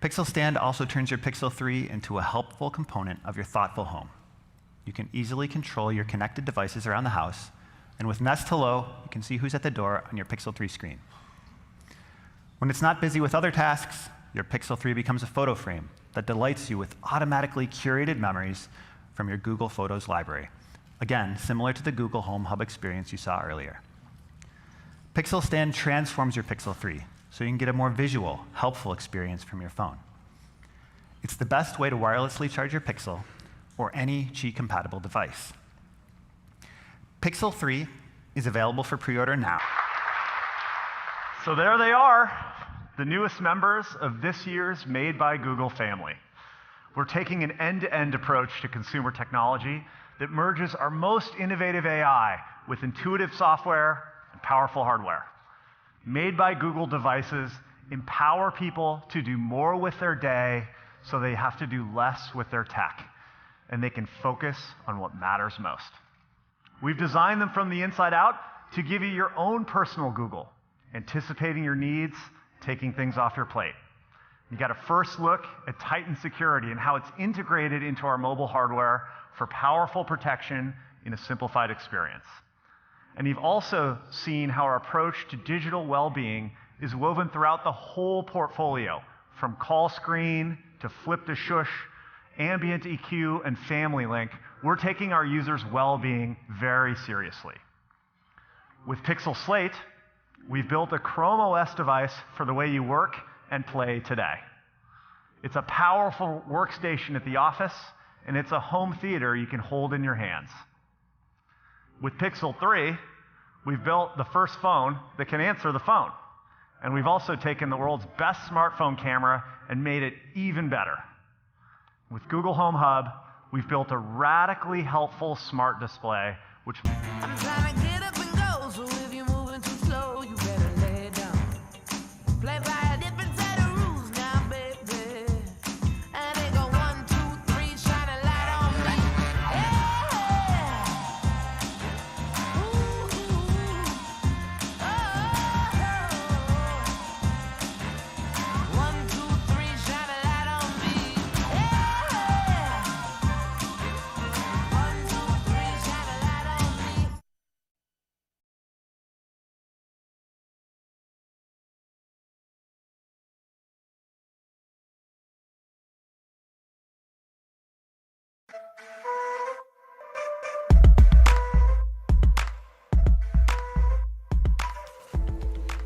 Pixel Stand also turns your Pixel 3 into a helpful component of your thoughtful home. You can easily control your connected devices around the house, and with Nest Hello, you can see who's at the door on your Pixel 3 screen. When it's not busy with other tasks, your Pixel 3 becomes a photo frame that delights you with automatically curated memories from your Google Photos library. Again, similar to the Google Home Hub experience you saw earlier. Pixel Stand transforms your Pixel 3 so you can get a more visual, helpful experience from your phone. It's the best way to wirelessly charge your Pixel or any Qi-compatible device. Pixel 3 is available for pre-order now. So there they are, the newest members of this year's Made by Google family. We're taking an end-to-end approach to consumer technology that merges our most innovative AI with intuitive software and powerful hardware. Made by Google devices empower people to do more with their day so they have to do less with their tech. and they can focus on what matters most. We've designed them from the inside out to give you your own personal Google, anticipating your needs, taking things off your plate. You got a first look at Titan security and how it's integrated into our mobile hardware for powerful protection in a simplified experience. And you've also seen how our approach to digital well-being is woven throughout the whole portfolio, from call screen to flip to shush, ambient EQ, and family link. We're taking our users' well-being very seriously. With Pixel Slate, we've built a Chrome OS device for the way you work and play today. It's a powerful workstation at the office, and it's a home theater you can hold in your hands. With Pixel 3, we've built the first phone that can answer the phone. And we've also taken the world's best smartphone camera and made it even better. With Google Home Hub, we've built a radically helpful smart display, which I'm trying to get up and go, so if you're moving too slow, you better lay it down. Play by a different set of rules now, baby. And they go 1, 2, 3, shine a light on me. Yeah. Ooh. Oh. 1, 2, 3, shine a light on me. Yeah. 1, 2, 3, shine a light on me.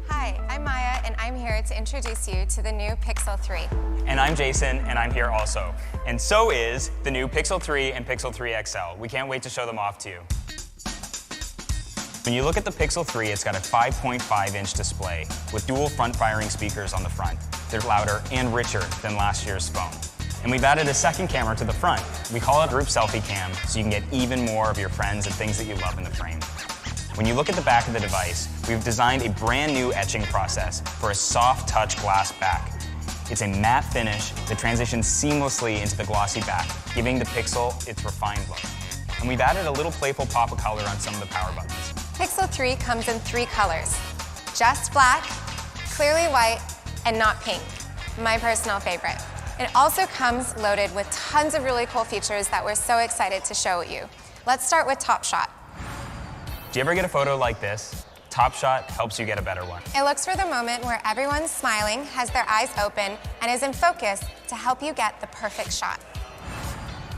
Hi, I'm Maya, and I'm here to introduce you to the new Pixel 3. And I'm Jason, and I'm here also. And so is the new Pixel 3 and Pixel 3 XL. We can't wait to show them off to you. When you look at the Pixel 3, it's got a 5.5-inch display with dual front-firing speakers on the front. They're louder and richer than last year's phone. And we've added a second camera to the front. We call it Group Selfie Cam, so you can get even more of your friends and things that you love in the frame. When you look at the back of the device, we've designed a brand new etching process for a soft touch glass back. It's a matte finish that transitions seamlessly into the glossy back, giving the Pixel its refined look. And we've added a little playful pop of color on some of the power buttons. Pixel 3 comes in 3 colors: just black, clearly white, and not pink, my personal favorite. It also comes loaded with tons of really cool features that we're so excited to show you. Let's start with Top Shot. Do you ever get a photo like this? Top Shot helps you get a better one. It looks for the moment where everyone's smiling, has their eyes open, and is in focus to help you get the perfect shot.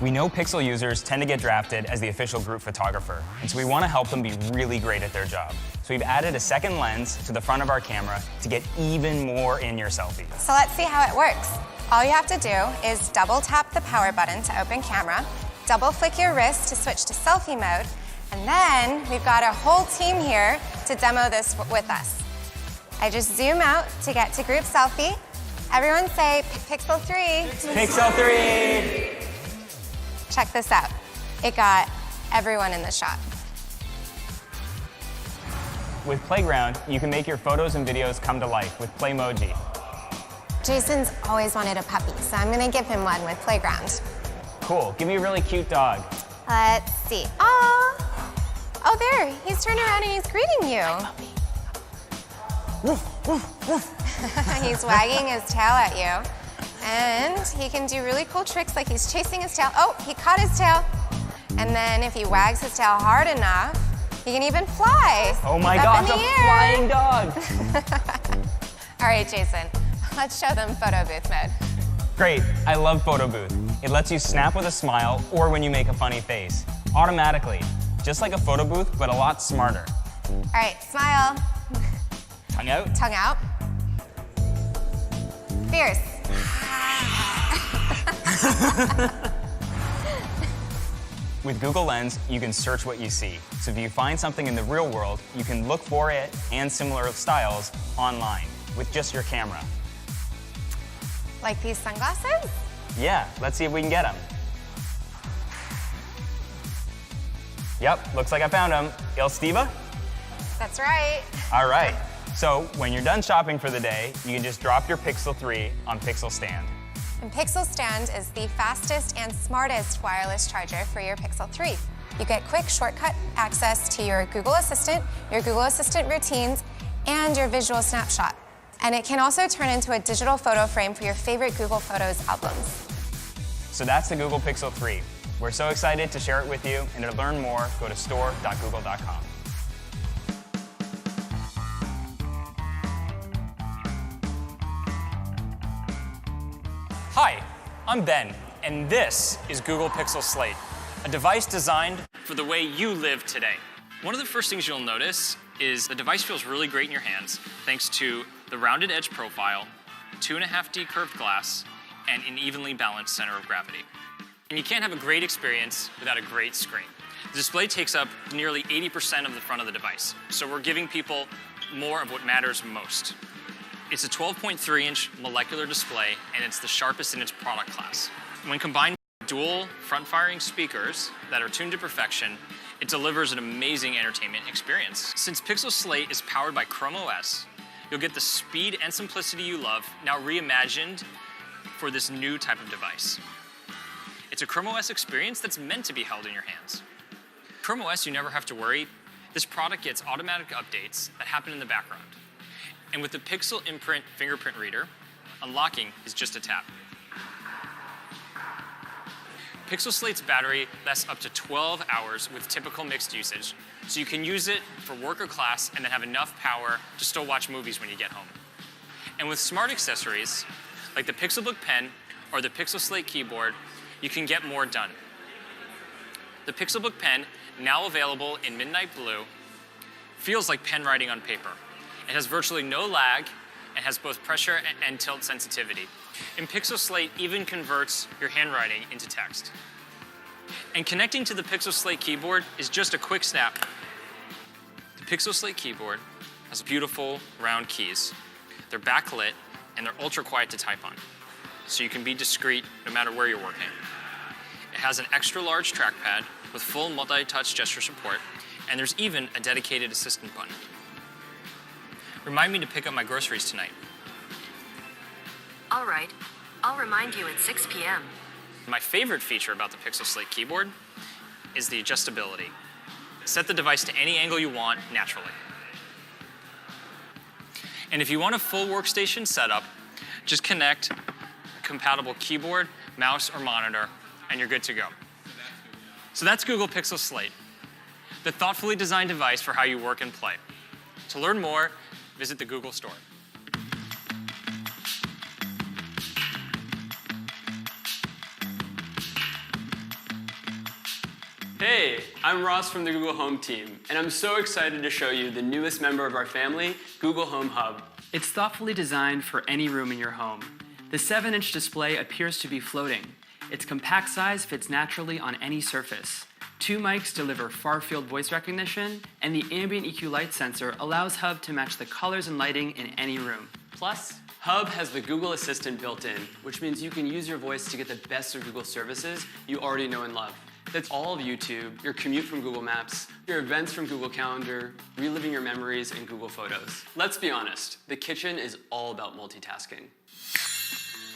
We know Pixel users tend to get drafted as the official group photographer, and so we want to help them be really great at their job. So we've added a second lens to the front of our camera to get even more in your selfie. So let's see how it works. All you have to do is double tap the power button to open camera, double flick your wrist to switch to selfie mode, and then we've got a whole team here to demo this with us. I just zoom out to get to group selfie. Everyone say Pixel 3. Pixel 3. Check this out. It got everyone in the shot. With Playground, you can make your photos and videos come to life with Playmoji. Jason's always wanted a puppy, so I'm gonna give him one with Playground. Cool, give me a really cute dog. Let's see. Aww. Oh, there, he's turned around and he's greeting you. He's wagging his tail at you. And he can do really cool tricks like he's chasing his tail. Oh, he caught his tail. And then if he wags his tail hard enough, he can even fly. Oh my gosh, a flying dog. All right, Jason, let's show them photo booth mode. Great, I love Photo Booth. It lets you snap with a smile or when you make a funny face, automatically. Just like a photo booth, but a lot smarter. All right, smile. Tongue out. Tongue out. Fierce. With Google Lens, you can search what you see. So if you find something in the real world, you can look for it and similar styles online with just your camera. Like these sunglasses? Yeah, let's see if we can get them. Yep, looks like I found them. Il Stiva? That's right. All right. So when you're done shopping for the day, you can just drop your Pixel 3 on Pixel Stand. And Pixel Stand is the fastest and smartest wireless charger for your Pixel 3. You get quick shortcut access to your Google Assistant routines, and your visual snapshot. And it can also turn into a digital photo frame for your favorite Google Photos albums. So that's the Google Pixel 3. We're so excited to share it with you, and to learn more, go to store.google.com. Hi, I'm Ben, and this is Google Pixel Slate, a device designed for the way you live today. One of the first things you'll notice is the device feels really great in your hands thanks to the rounded edge profile, 2.5D curved glass, and an evenly balanced center of gravity. And you can't have a great experience without a great screen. The display takes up nearly 80% of the front of the device, so we're giving people more of what matters most. It's a 12.3-inch molecular display, and it's the sharpest in its product class. When combined with dual front-firing speakers that are tuned to perfection, it delivers an amazing entertainment experience. Since Pixel Slate is powered by Chrome OS, you'll get the speed and simplicity you love, now reimagined for this new type of device. It's a Chrome OS experience that's meant to be held in your hands. Chrome OS, you never have to worry. This product gets automatic updates that happen in the background. And with the Pixel Imprint fingerprint reader, unlocking is just a tap. Pixel Slate's battery lasts up to 12 hours with typical mixed usage, so you can use it for work or class and then have enough power to still watch movies when you get home. And with smart accessories, like the Pixelbook Pen or the Pixel Slate keyboard, you can get more done. The Pixelbook Pen, now available in Midnight Blue, feels like pen writing on paper. It has virtually no lag and has both pressure and tilt sensitivity. And Pixel Slate even converts your handwriting into text. And connecting to the Pixel Slate keyboard is just a quick snap. The Pixel Slate keyboard has beautiful round keys. They're backlit and they're ultra quiet to type on, so you can be discreet no matter where you're working. It has an extra large trackpad with full multi-touch gesture support, and there's even a dedicated assistant button. Remind me to pick up my groceries tonight. All right. I'll remind you at 6 p.m. My favorite feature about the Pixel Slate keyboard is the adjustability. Set the device to any angle you want naturally. And if you want a full workstation setup, just connect a compatible keyboard, mouse, or monitor, and you're good to go. So that's Google Pixel Slate, the thoughtfully designed device for how you work and play. To learn more, visit the Google Store. Hey, I'm Ross from the Google Home team, and I'm so excited to show you the newest member of our family, Google Home Hub. It's thoughtfully designed for any room in your home. The 7-inch display appears to be floating. Its compact size fits naturally on any surface. 2 mics deliver far-field voice recognition, and the ambient EQ light sensor allows Hub to match the colors and lighting in any room. Plus, Hub has the Google Assistant built in, which means you can use your voice to get the best of Google services you already know and love. That's all of YouTube, your commute from Google Maps, your events from Google Calendar, reliving your memories in Google Photos. Let's be honest, the kitchen is all about multitasking,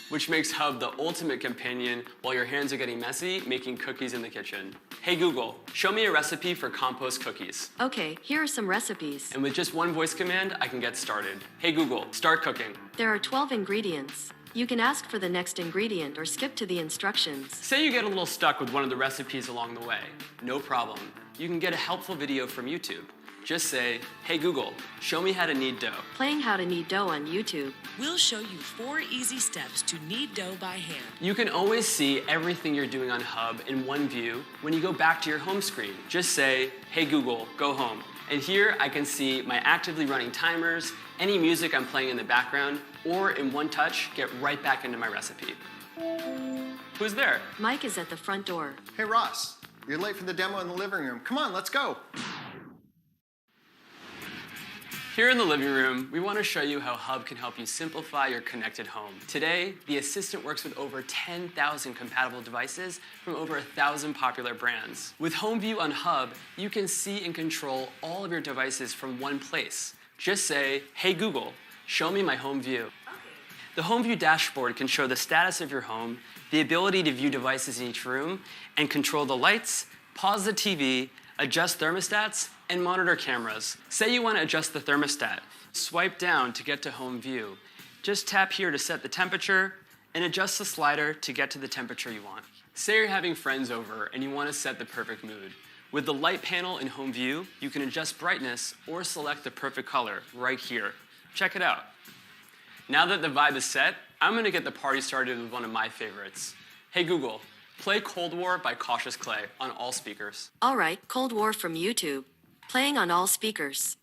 which makes Hub the ultimate companion while your hands are getting messy making cookies in the kitchen. Hey Google, show me a recipe for compost cookies. Okay, here are some recipes. And with just one voice command, I can get started. Hey Google, start cooking. There are 12 ingredients. You can ask for the next ingredient or skip to the instructions. Say you get a little stuck with one of the recipes along the way. No problem. You can get a helpful video from YouTube. Just say, hey Google, show me how to knead dough. Playing how to knead dough on YouTube. We'll show you 4 easy steps to knead dough by hand. You can always see everything you're doing on Hub in one view when you go back to your home screen. Just say, hey Google, go home. And here I can see my actively running timers, any music I'm playing in the background, or in one touch, get right back into my recipe. Who's there? Mike is at the front door. Hey Ross, you're late for the demo in the living room. Come on, let's go. Here in the living room, we want to show you how Hub can help you simplify your connected home. Today, the Assistant works with over 10,000 compatible devices from over 1,000 popular brands. With Home View on Hub, you can see and control all of your devices from one place. Just say, hey Google, show me my home view. The Home View dashboard can show the status of your home, the ability to view devices in each room, and control the lights, pause the TV, adjust thermostats, and monitor cameras. Say you want to adjust the thermostat. Swipe down to get to Home View. Just tap here to set the temperature, and adjust the slider to get to the temperature you want. Say you're having friends over and you want to set the perfect mood. With the light panel in Home View, you can adjust brightness or select the perfect color right here. Check it out. Now that the vibe is set, I'm going to get the party started with one of my favorites. Hey Google, play Cold War by Cautious Clay on all speakers. All right, Cold War from YouTube. Playing on all speakers.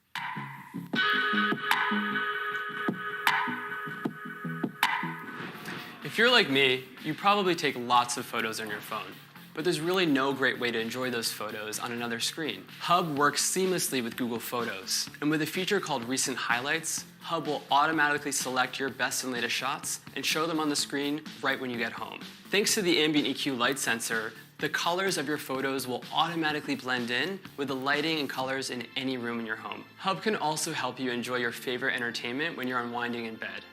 If you're like me, you probably take lots of photos on your phone, but there's really no great way to enjoy those photos on another screen. Hub works seamlessly with Google Photos, and with a feature called Recent Highlights, Hub will automatically select your best and latest shots and show them on the screen right when you get home. Thanks to the ambient EQ light sensor, the colors of your photos will automatically blend in with the lighting and colors in any room in your home. Hub can also help you enjoy your favorite entertainment when you're unwinding in bed.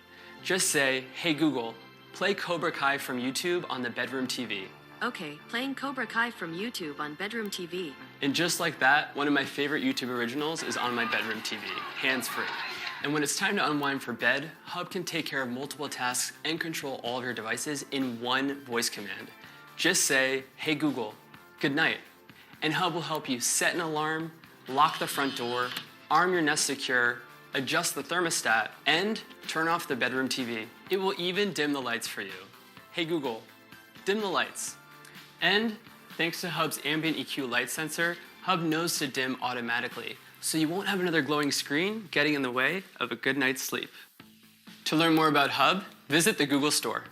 Just say, hey Google, play Cobra Kai from YouTube on the bedroom TV. Okay, playing Cobra Kai from YouTube on bedroom TV. And just like that, one of my favorite YouTube originals is on my bedroom TV, hands-free. And when it's time to unwind for bed, Hub can take care of multiple tasks and control all of your devices in one voice command. Just say, hey Google, good night. And Hub will help you set an alarm, lock the front door, arm your Nest Secure, adjust the thermostat, and turn off the bedroom TV. It will even dim the lights for you. Hey Google, dim the lights. And thanks to Hub's ambient EQ light sensor, Hub knows to dim automatically, so you won't have another glowing screen getting in the way of a good night's sleep. To learn more about Hub, visit the Google Store.